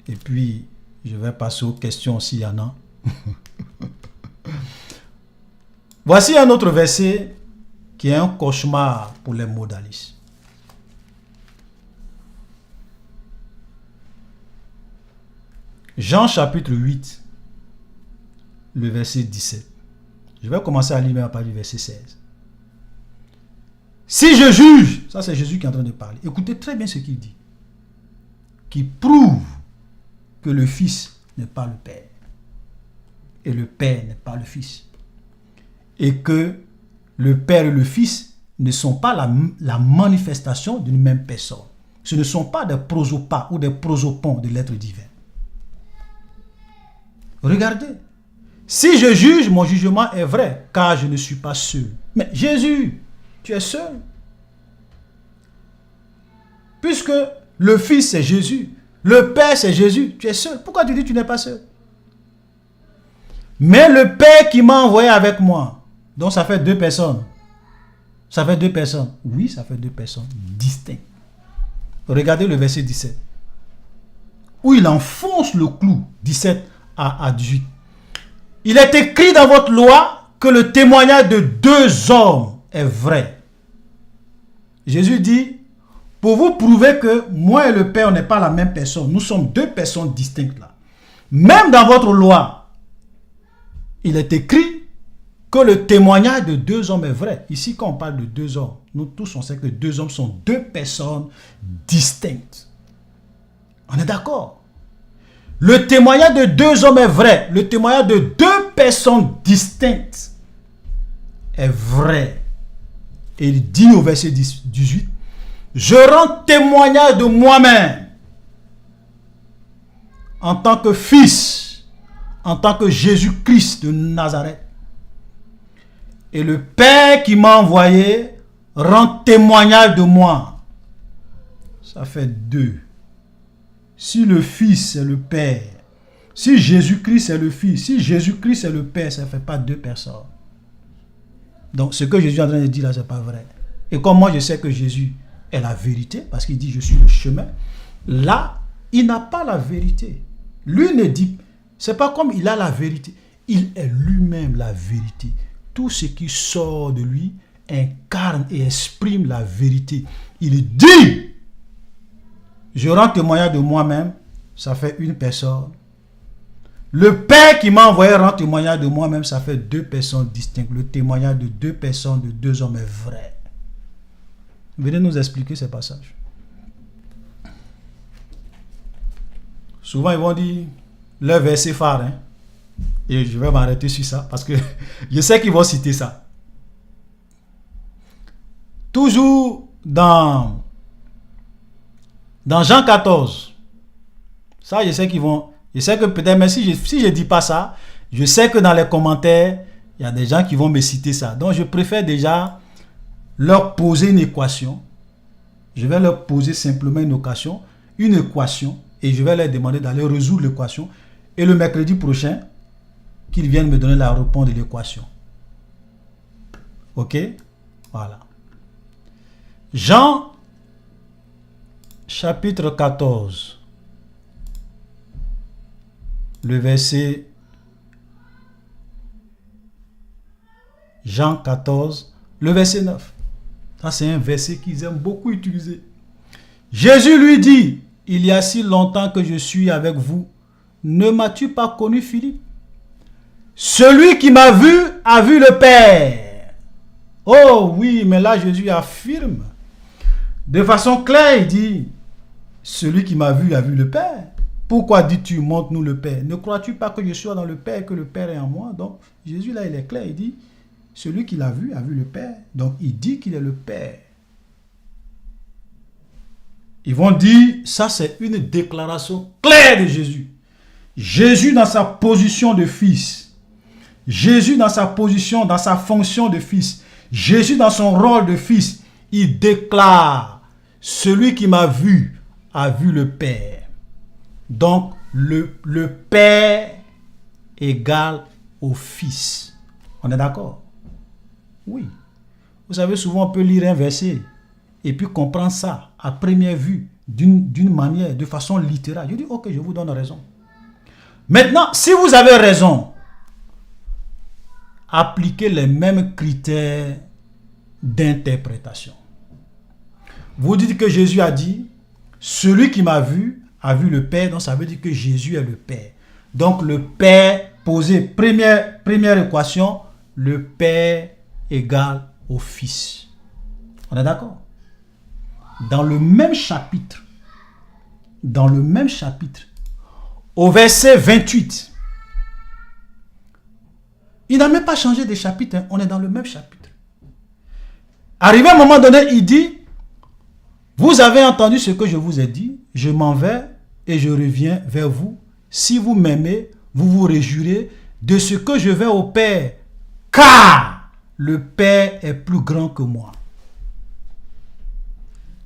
Et puis, je vais passer aux questions s'il y en a. Voici un autre verset qui est un cauchemar pour les modalistes. Jean chapitre 8, le verset 17. Je vais commencer à lire à partir du verset 16. Si je juge, ça c'est Jésus qui est en train de parler. Écoutez très bien ce qu'il dit. Qui prouve que le Fils n'est pas le Père. Et le Père n'est pas le Fils. Et que le Père et le Fils ne sont pas la manifestation d'une même personne. Ce ne sont pas des prosopas ou des prosopons de l'être divin. Regardez. Si je juge, mon jugement est vrai, car je ne suis pas seul. Mais Jésus, tu es seul. Puisque le Fils c'est Jésus, le Père c'est Jésus, tu es seul. Pourquoi tu dis que tu n'es pas seul? Mais le Père qui m'a envoyé avec moi, donc ça fait 2 personnes. Ça fait 2 personnes. Oui, ça fait 2 personnes distinctes. Regardez le verset 17. Où il enfonce le clou, 17 à 18. Il est écrit dans votre loi que le témoignage de 2 hommes est vrai. Jésus dit, pour vous prouver que moi et le Père n'est pas la même personne, nous sommes 2 personnes distinctes là. Même dans votre loi, il est écrit que le témoignage de 2 hommes est vrai. Ici, quand on parle de 2 hommes, nous tous on sait que 2 hommes sont 2 personnes distinctes. On est d'accord? Le témoignage de 2 hommes est vrai. Le témoignage de 2 personnes distinctes est vrai. Et il dit au verset 18, je rends témoignage de moi-même en tant que fils, en tant que Jésus-Christ de Nazareth. Et le Père qui m'a envoyé rend témoignage de moi. Ça fait 2. Si le Fils est le Père, si Jésus-Christ est le Fils, si Jésus-Christ est le Père, ça ne fait pas 2 personnes. Donc ce que Jésus est en train de dire là, ce n'est pas vrai. Et comme moi je sais que Jésus est la vérité, parce qu'il dit je suis le chemin, là, il n'a pas la vérité. Lui ne dit, c'est pas comme il a la vérité, il est lui-même la vérité. Tout ce qui sort de lui incarne et exprime la vérité. Il dit, je rends témoignage de moi-même, ça fait 1 personne. Le Père qui m'a envoyé rend témoignage de moi-même, ça fait 2 personnes distinctes. Le témoignage de 2 personnes, de 2 hommes est vrai. Venez nous expliquer ces passages. Souvent ils vont dire le verset phare, hein? Et je vais m'arrêter sur ça parce que je sais qu'ils vont citer ça. Toujours dans Jean 14. Ça, je sais qu'ils vont... Je sais que peut-être, mais si je ne dis pas ça, je sais que dans les commentaires, il y a des gens qui vont me citer ça. Donc, je préfère déjà leur poser une équation. Je vais leur poser simplement une équation, et je vais leur demander d'aller résoudre l'équation. Et le mercredi prochain, qu'ils viennent me donner la réponse de l'équation. Ok? Voilà. Jean, chapitre 14. Le verset... Jean 14, le verset 9. Ça, c'est un verset qu'ils aiment beaucoup utiliser. Jésus lui dit, il y a si longtemps que je suis avec vous, ne m'as-tu pas connu, Philippe? Celui qui m'a vu a vu le Père. Oh oui, mais là Jésus affirme de façon claire, il dit, celui qui m'a vu a vu le Père. Pourquoi dis-tu, montre-nous le Père? Ne crois-tu pas que je sois dans le Père et que le Père est en moi? Donc Jésus là, il est clair, il dit, celui qui l'a vu a vu le Père. Donc il dit qu'il est le Père. Ils vont dire, ça c'est une déclaration claire de Jésus. Jésus dans sa position de fils. Jésus dans sa position, dans sa fonction de fils. Jésus dans son rôle de fils. Il déclare, celui qui m'a vu a vu le Père. Donc le Père égale au Fils. On est d'accord? Oui. Vous savez, souvent on peut lire un verset et puis comprendre ça à première vue d'une manière, de façon littérale. Je dis, ok, je vous donne raison. Maintenant, si vous avez raison, appliquez les mêmes critères d'interprétation. Vous dites que Jésus a dit, celui qui m'a vu a vu le Père, donc ça veut dire que Jésus est le Père. Donc le Père, posé, première équation, le Père égale au Fils. On est d'accord? Dans le même chapitre, au verset 28, il n'a même pas changé de chapitre, hein. On est dans le même chapitre. Arrivé à un moment donné, il dit, vous avez entendu ce que je vous ai dit, je m'en vais et je reviens vers vous. Si vous m'aimez, vous vous réjouirez de ce que je vais au Père, car le Père est plus grand que moi.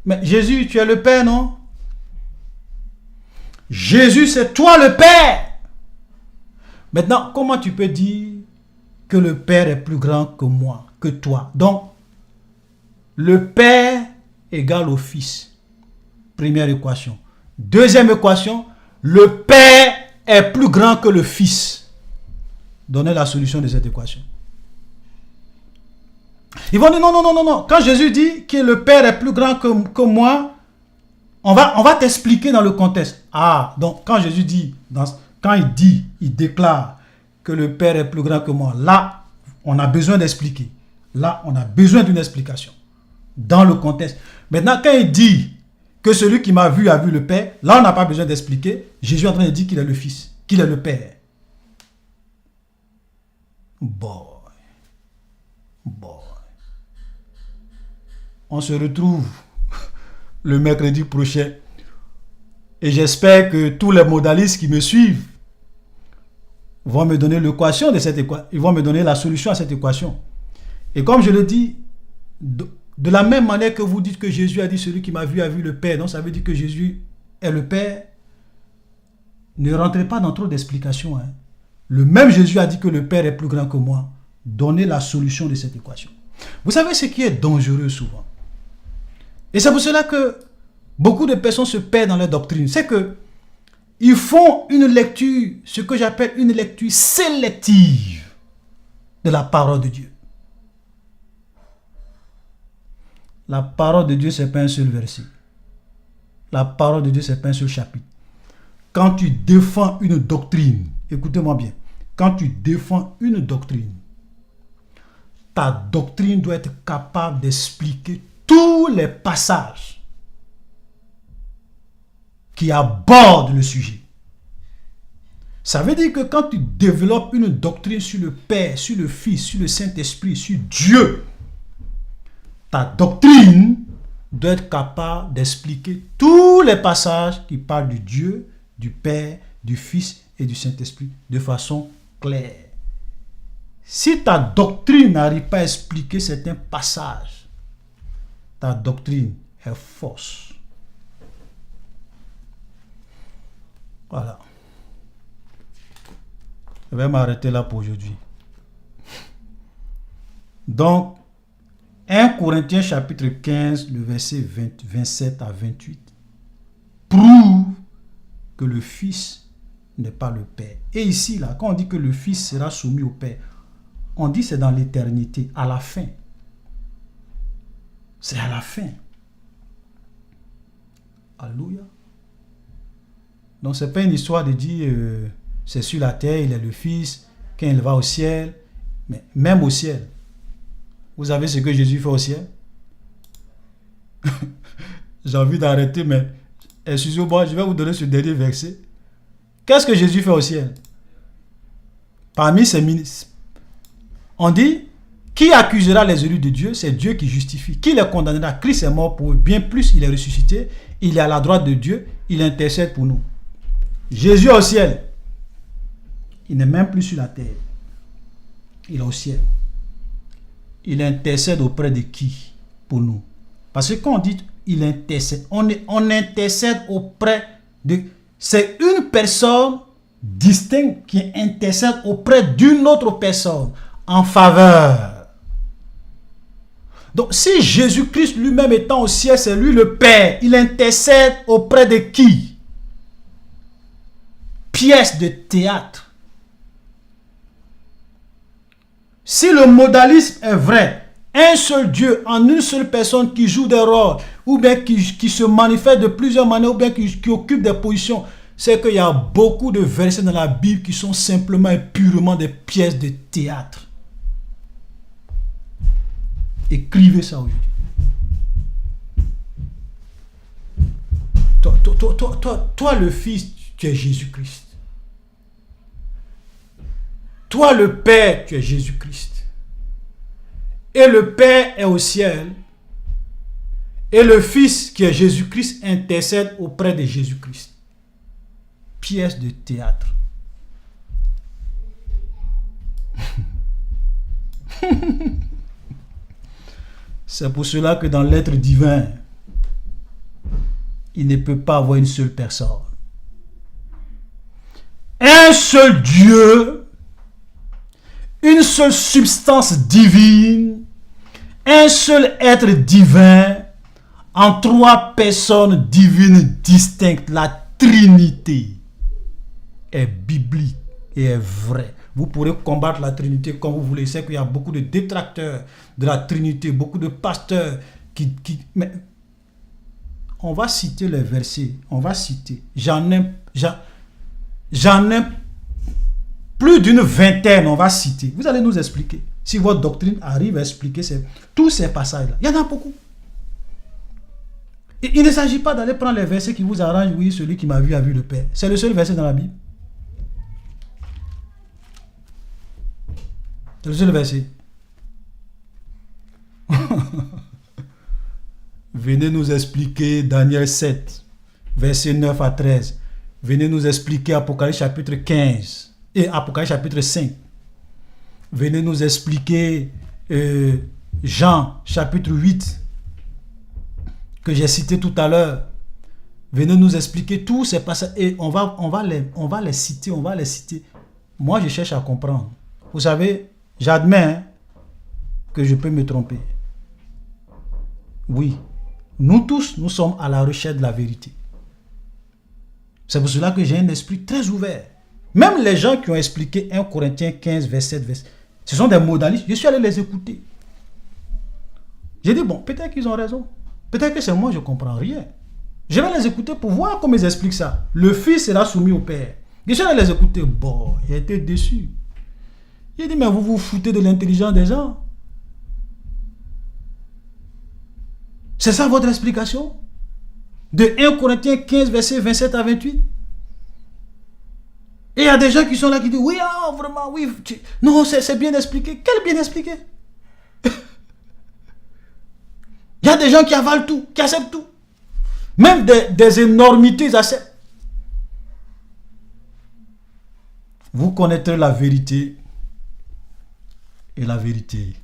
Mais Jésus, tu es le Père, non? Jésus, c'est toi le Père. Maintenant, comment tu peux dire que le Père est plus grand que moi, que toi? Donc, le Père égale au Fils. Première équation. Deuxième équation, le Père est plus grand que le Fils. Donnez la solution de cette équation. Ils vont dire non. Quand Jésus dit que le Père est plus grand que moi, on va t'expliquer dans le contexte. Ah, donc quand Jésus dit, quand il déclare que le Père est plus grand que moi, là, on a besoin d'expliquer. Là, on a besoin d'une explication. Dans le contexte. Maintenant, quand il dit que celui qui m'a vu a vu le Père, là, on n'a pas besoin d'expliquer. Jésus est en train de dire qu'il est le Fils, qu'il est le Père. Boy. On se retrouve le mercredi prochain. Et j'espère que tous les modalistes qui me suivent vont me donner l'équation de cette équation. Ils vont me donner la solution à cette équation. Et comme je le dis, de la même manière que vous dites que Jésus a dit celui qui m'a vu a vu le Père, donc ça veut dire que Jésus est le Père. Ne rentrez pas dans trop d'explications. Le même Jésus a dit que le Père est plus grand que moi. Donnez la solution de cette équation. Vous savez ce qui est dangereux souvent. Et c'est pour cela que beaucoup de personnes se perdent dans leur doctrine. C'est que ils font une lecture, ce que j'appelle une lecture sélective de la parole de Dieu. La parole de Dieu, ce n'est pas un seul verset. La parole de Dieu, ce n'est pas un seul chapitre. Quand tu défends une doctrine, écoutez-moi bien, quand tu défends une doctrine, ta doctrine doit être capable d'expliquer tous les passages qui abordent le sujet. Ça veut dire que quand tu développes une doctrine sur le Père, sur le Fils, sur le Saint-Esprit, sur Dieu, ta doctrine doit être capable d'expliquer tous les passages qui parlent du Dieu, du Père, du Fils et du Saint-Esprit de façon claire. Si ta doctrine n'arrive pas à expliquer certains passages, ta doctrine est fausse. Voilà. Je vais m'arrêter là pour aujourd'hui. Donc, 1 Corinthiens chapitre 15, le verset 27 à 28, prouve que le Fils n'est pas le Père. Et ici, là, quand on dit que le Fils sera soumis au Père, on dit c'est dans l'éternité, à la fin. C'est à la fin. Alléluia. Donc, ce n'est pas une histoire de dire c'est sur la terre, il est le Fils, quand il va au ciel, mais même au ciel. Vous savez ce que Jésus fait au ciel? J'ai envie d'arrêter, mais excusez-moi, je vais vous donner ce dernier verset. Qu'est-ce que Jésus fait au ciel? Parmi ses ministres, on dit, qui accusera les élus de Dieu? C'est Dieu qui justifie. Qui les condamnera? Christ est mort pour eux. Bien plus, il est ressuscité. Il est à la droite de Dieu. Il intercède pour nous. Jésus est au ciel. Il n'est même plus sur la terre. Il est au ciel. Il intercède auprès de qui? Pour nous. Parce que quand on dit il intercède, on intercède auprès de... C'est une personne distincte qui intercède auprès d'une autre personne en faveur. Donc si Jésus-Christ lui-même étant au ciel, c'est lui le Père, il intercède auprès de qui? Pièce de théâtre. Si le modalisme est vrai, un seul Dieu en une seule personne qui joue des rôles, ou bien qui se manifeste de plusieurs manières, ou bien qui occupe des positions, c'est qu'il y a beaucoup de versets dans la Bible qui sont simplement et purement des pièces de théâtre. Écrivez ça aujourd'hui. Toi, le Fils, tu es Jésus-Christ. Toi, le Père, tu es Jésus-Christ. Et le Père est au ciel. Et le Fils, qui est Jésus-Christ, intercède auprès de Jésus-Christ. Pièce de théâtre. C'est pour cela que dans l'être divin, il ne peut pas avoir une seule personne. Un seul Dieu, une seule substance divine, un seul être divin, en trois personnes divines distinctes. La Trinité est biblique et est vraie. Vous pourrez combattre la Trinité comme vous voulez. C'est qu'il y a beaucoup de détracteurs de la Trinité, beaucoup de pasteurs mais on va citer les versets. On va citer. J'en ai plus d'une vingtaine. On va citer. Vous allez nous expliquer. Si votre doctrine arrive à expliquer tous ces passages-là. Il y en a beaucoup. Et il ne s'agit pas d'aller prendre les versets qui vous arrangent. Oui, celui qui m'a vu a vu le Père. C'est le seul verset dans la Bible. C'est le seul verset. Venez nous expliquer Daniel 7, versets 9 à 13. Venez nous expliquer Apocalypse chapitre 15 et Apocalypse chapitre 5. Venez nous expliquer Jean chapitre 8 que j'ai cité tout à l'heure. Venez nous expliquer tous ces passages et on va les citer. Moi, je cherche à comprendre. Vous savez, j'admets que je peux me tromper. Oui, nous tous, nous sommes à la recherche de la vérité. C'est pour cela que j'ai un esprit très ouvert. Même les gens qui ont expliqué 1 Corinthiens 15, verset 7, ce sont des modalistes. Je suis allé les écouter. J'ai dit, bon, peut-être qu'ils ont raison. Peut-être que c'est moi, je ne comprends rien. Je vais les écouter pour voir comment ils expliquent ça. Le Fils sera soumis au Père. Je suis allé les écouter. Bon, j'ai été déçu. J'ai dit, mais vous vous foutez de l'intelligence des gens. C'est ça votre explication? De 1 Corinthiens 15, verset 27 à 28. Et il y a des gens qui sont là qui disent, oui, vraiment, oui. Non, c'est bien expliqué. Quel bien expliqué? Il y a des gens qui avalent tout, qui acceptent tout. Même des énormités, ils acceptent. Vous connaîtrez la vérité et la vérité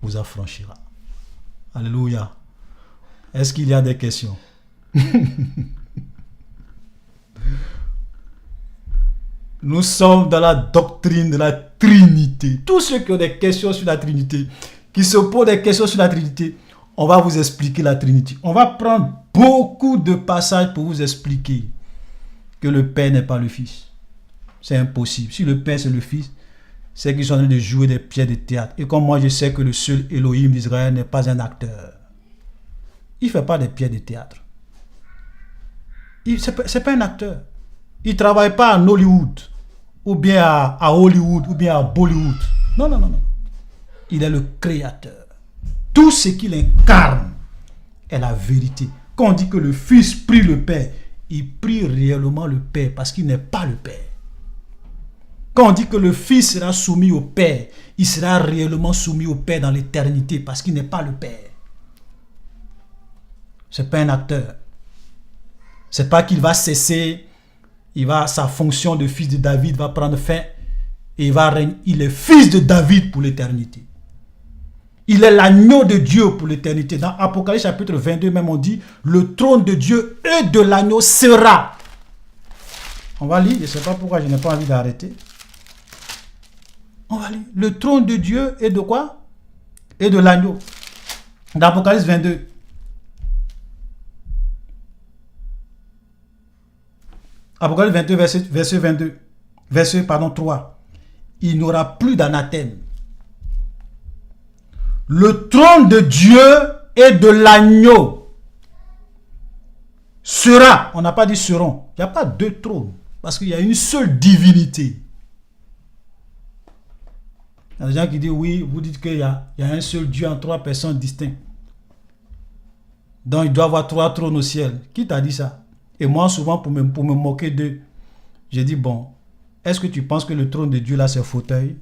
vous affranchira. Alléluia. Est-ce qu'il y a des questions? Nous sommes dans la doctrine de la Trinité. Tous ceux qui ont des questions sur la Trinité, qui se posent des questions sur la Trinité, on va vous expliquer la Trinité. On va prendre beaucoup de passages pour vous expliquer que le Père n'est pas le Fils. C'est impossible. Si le Père c'est le Fils, c'est qu'ils sont en train de jouer des pièces de théâtre. Et comme moi je sais que le seul Elohim d'Israël n'est pas un acteur. Il ne fait pas des pièces de théâtre. Ce n'est pas un acteur. Il ne travaille pas en Hollywood, ou bien à Hollywood, ou bien à Bollywood. Non. Il est le créateur. Tout ce qu'il incarne est la vérité. Quand on dit que le Fils prie le Père, il prie réellement le Père parce qu'il n'est pas le Père. Quand on dit que le Fils sera soumis au Père, il sera réellement soumis au Père dans l'éternité parce qu'il n'est pas le Père. Ce n'est pas un acteur. Ce n'est pas qu'il va cesser, sa fonction de fils de David va prendre fin et il va régner. Il est fils de David pour l'éternité. Il est l'agneau de Dieu pour l'éternité. Dans Apocalypse chapitre 22 même on dit, le trône de Dieu et de l'agneau sera. On va lire, je ne sais pas pourquoi je n'ai pas envie d'arrêter. On va lire. Le trône de Dieu est de quoi? Et de l'agneau. Dans Apocalypse 22. Apocalypse 22, verset 22. Verset 3. Il n'y aura plus d'anathème. Le trône de Dieu et de l'agneau sera. On n'a pas dit seront. Il n'y a pas deux trônes. Parce qu'il y a une seule divinité. Il y a des gens qui disent oui, vous dites qu'il y a un seul Dieu en trois personnes distinctes. Donc il doit y avoir trois trônes au ciel. Qui t'a dit ça? Et moi souvent pour me moquer d'eux, j'ai dit bon, est-ce que tu penses que le trône de Dieu là c'est fauteuil?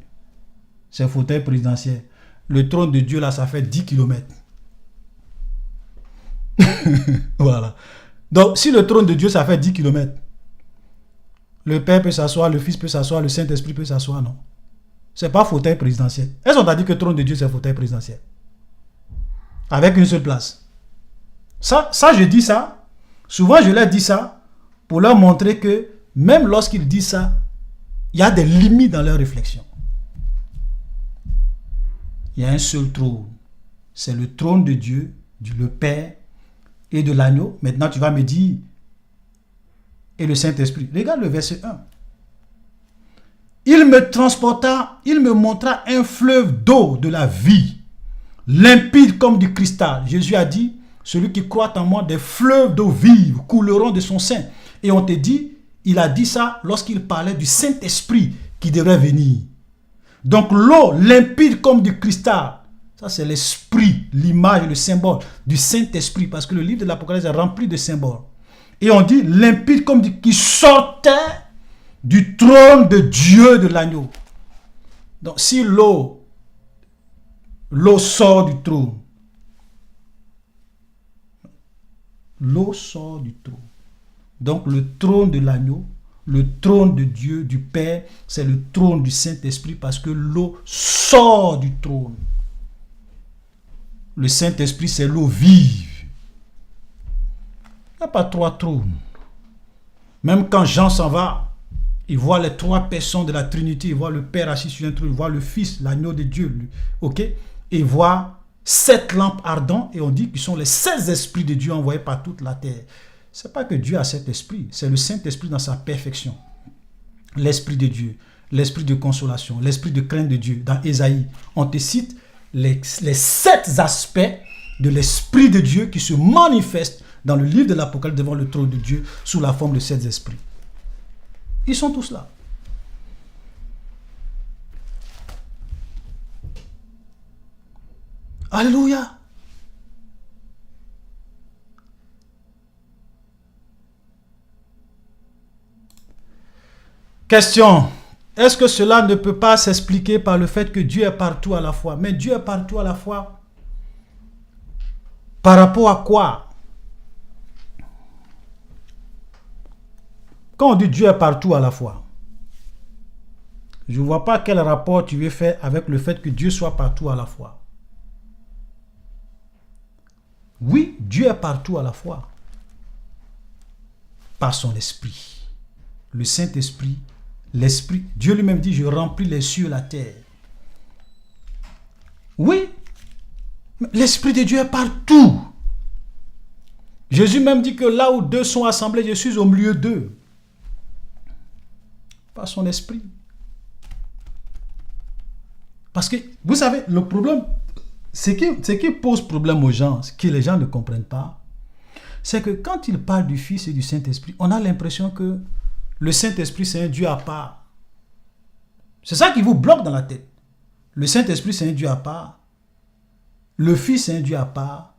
C'est fauteuil présidentiel. Le trône de Dieu là ça fait 10 km. Voilà. Donc si le trône de Dieu ça fait 10 km, le Père peut s'asseoir, le Fils peut s'asseoir, le Saint-Esprit peut s'asseoir, non? Ce n'est pas fauteuil présidentiel. Est-ce qu'on t'a dit que le trône de Dieu, c'est fauteuil présidentiel? Avec une seule place. Ça, je dis ça. Souvent, je leur dis ça pour leur montrer que même lorsqu'ils disent ça, il y a des limites dans leur réflexion. Il y a un seul trône. C'est le trône de Dieu, le Père et de l'agneau. Maintenant, tu vas me dire, et le Saint-Esprit. Regarde le verset 1. Il me transporta, il me montra un fleuve d'eau de la vie, limpide comme du cristal. Jésus a dit, celui qui croit en moi, des fleuves d'eau vive couleront de son sein. Et on te dit, il a dit ça lorsqu'il parlait du Saint-Esprit qui devrait venir. Donc l'eau limpide comme du cristal, ça c'est l'esprit, l'image, le symbole du Saint-Esprit, parce que le livre de l'Apocalypse est rempli de symboles. Et on dit limpide comme qui sortait du trône de Dieu de l'agneau. Donc si l'eau sort du trône, l'eau sort du trône. Donc le trône de l'agneau, le trône de Dieu, du Père, c'est le trône du Saint-Esprit parce que l'eau sort du trône. Le Saint-Esprit, c'est l'eau vive. Il n'y a pas 3 trônes. Même quand Jean s'en va, il voit les 3 personnes de la Trinité. Il voit le Père assis sur un trône, il voit le Fils, l'agneau de Dieu. Ok? Et il voit 7 lampes ardentes et on dit qu'ils sont les 16 esprits de Dieu envoyés par toute la terre. Ce n'est pas que Dieu a cet esprit, c'est le Saint-Esprit dans sa perfection. L'esprit de Dieu, l'esprit de consolation, l'esprit de crainte de Dieu. Dans Ésaïe, on te cite les 7 aspects de l'esprit de Dieu qui se manifestent dans le livre de l'Apocalypse devant le trône de Dieu sous la forme de 7 esprits. Ils sont tous là. Alléluia. Question. Est-ce que cela ne peut pas s'expliquer par le fait que Dieu est partout à la fois? Mais Dieu est partout à la fois. Par rapport à quoi? Quand on dit Dieu est partout à la fois, je ne vois pas quel rapport tu veux faire avec le fait que Dieu soit partout à la fois. Oui, Dieu est partout à la fois. Par son esprit. Le Saint-Esprit, l'Esprit. Dieu lui-même dit, je remplis les cieux et la terre. Oui, l'Esprit de Dieu est partout. Jésus même dit que là où 2 sont assemblés, je suis au milieu d'eux. Par son esprit. Parce que, vous savez, le problème, ce qui pose problème aux gens, ce que les gens ne comprennent pas, c'est que quand ils parlent du Fils et du Saint-Esprit, on a l'impression que le Saint-Esprit, c'est un Dieu à part. C'est ça qui vous bloque dans la tête. Le Saint-Esprit, c'est un Dieu à part. Le Fils, c'est un Dieu à part.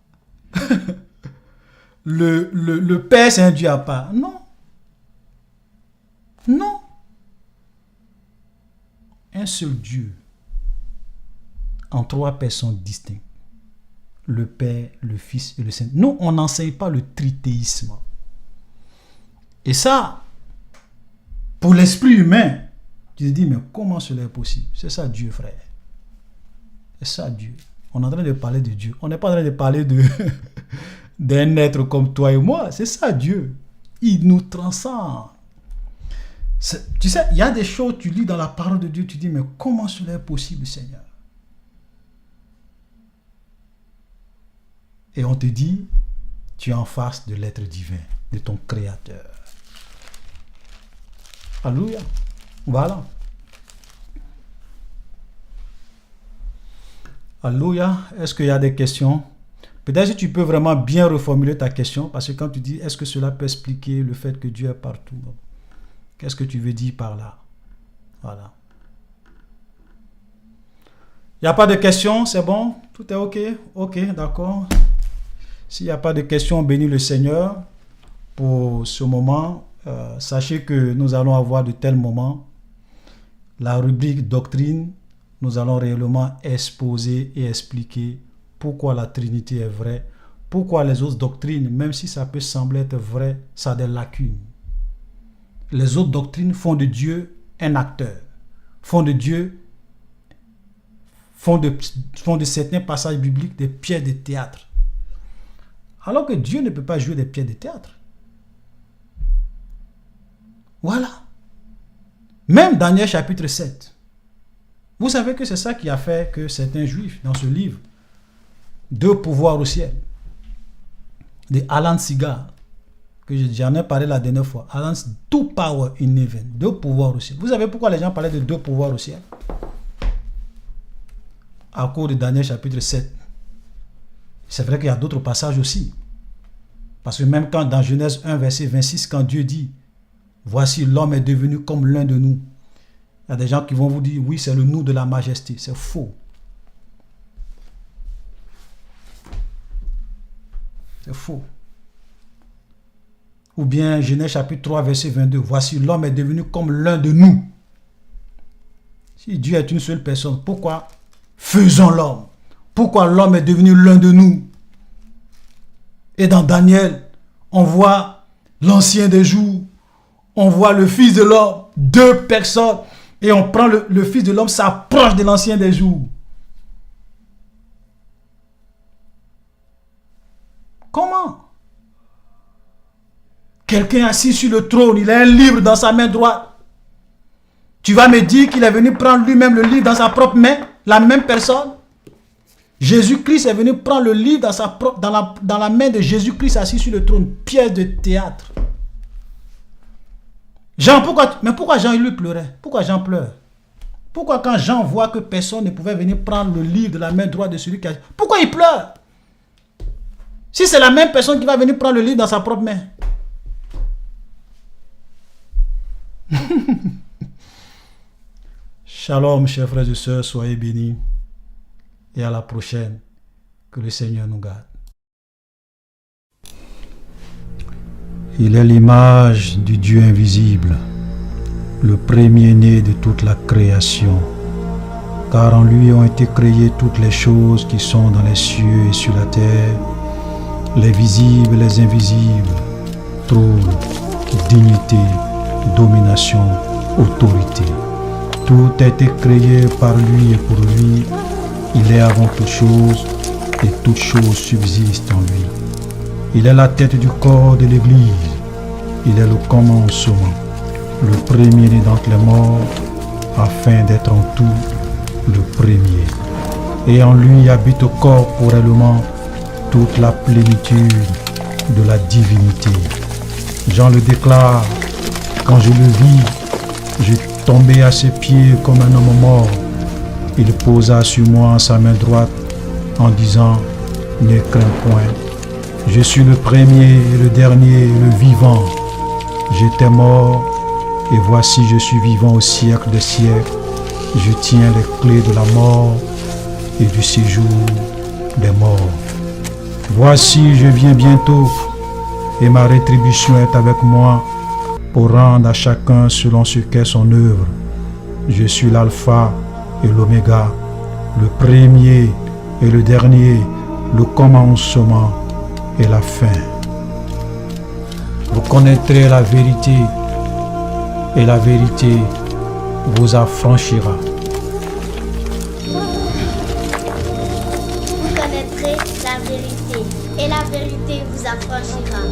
le Père, c'est un Dieu à part. Non. Non. Un seul Dieu en 3 personnes distinctes. Le Père, le Fils et le Saint. Nous, on n'enseigne pas le trithéisme. Et ça, pour l'esprit humain, tu te dis, mais comment cela est possible? C'est ça Dieu, frère. C'est ça Dieu. On est en train de parler de Dieu. On n'est pas en train de parler d'un être comme toi et moi. C'est ça Dieu. Il nous transcende. Tu sais, il y a des choses, tu lis dans la parole de Dieu, tu dis, mais comment cela est possible, Seigneur? Et on te dit, tu es en face de l'être divin, de ton Créateur. Alléluia. Voilà. Alléluia. Est-ce qu'il y a des questions? Peut-être que tu peux vraiment bien reformuler ta question, parce que quand tu dis, est-ce que cela peut expliquer le fait que Dieu est partout? Qu'est-ce que tu veux dire par là? Voilà. Il n'y a pas de questions, c'est bon? Tout est OK? OK, d'accord. S'il n'y a pas de questions, bénis le Seigneur pour ce moment. Sachez que nous allons avoir de tels moments. La rubrique doctrine, nous allons réellement exposer et expliquer pourquoi la Trinité est vraie, pourquoi les autres doctrines, même si ça peut sembler être vrai, ça a des lacunes. Les autres doctrines font de Dieu un acteur, font de Dieu font de certains passages bibliques des pièces de théâtre. Alors que Dieu ne peut pas jouer des pièces de théâtre. Voilà. Même Daniel chapitre 7. Vous savez que c'est ça qui a fait que certains juifs, dans ce livre, Deux pouvoirs au ciel, de Alan Segal, que j'en ai parlé la dernière fois, Alan's Two Power in Heaven, deux pouvoirs au ciel. Vous savez pourquoi les gens parlaient de deux pouvoirs au ciel? À cause de Daniel chapitre 7. C'est vrai qu'il y a d'autres passages aussi. Parce que même quand dans Genèse 1, verset 26, quand Dieu dit « Voici l'homme est devenu comme l'un de nous », il y a des gens qui vont vous dire « Oui, c'est le nous de la majesté ». C'est faux. C'est faux. Ou bien Genèse chapitre 3, verset 22, « Voici l'homme est devenu comme l'un de nous ». Si Dieu est une seule personne, pourquoi faisons l'homme? Pourquoi l'homme est devenu l'un de nous? Et dans Daniel, on voit l'ancien des jours, on voit le fils de l'homme, deux personnes, et on prend le fils de l'homme, s'approche de l'ancien des jours. Comment? Quelqu'un assis sur le trône, il a un livre dans sa main droite. Tu vas me dire qu'il est venu prendre lui-même le livre dans sa propre main, la même personne? Jésus-Christ est venu prendre le livre dans la main de Jésus-Christ assis sur le trône, pièce de théâtre. Jean, pourquoi Jean lui pleurait? Pourquoi Jean pleure? Pourquoi quand Jean voit que personne ne pouvait venir prendre le livre de la main droite de celui qui a... Pourquoi il pleure? Si c'est la même personne qui va venir prendre le livre dans sa propre main. Shalom, chers frères et sœurs, soyez bénis. Et à la prochaine. Que le Seigneur nous garde. Il est l'image du Dieu invisible, le premier-né de toute la création. Car en lui ont été créées toutes les choses qui sont dans les cieux et sur la terre, les visibles et les invisibles, trône, dignité, domination, autorité. Tout a été créé par lui et pour lui. Il est avant toute chose et toute chose subsiste en lui. Il est la tête du corps de l'Église. Il est le commencement, le premier-né d'entre les morts, afin d'être en tout le premier. Et en lui habite corporellement toute la plénitude de la divinité. Jean le déclare, quand je le vis, je tombais à ses pieds comme un homme mort. Il posa sur moi sa main droite en disant, ne crains point. Je suis le premier et le dernier, le vivant. J'étais mort et voici je suis vivant au siècle des siècles. Je tiens les clés de la mort et du séjour des morts. Voici je viens bientôt et ma rétribution est avec moi pour rendre à chacun selon ce qu'est son œuvre. Je suis l'alpha et l'oméga, le premier et le dernier, le commencement et la fin. Vous connaîtrez la vérité et la vérité vous affranchira. Vous connaîtrez la vérité et la vérité vous affranchira.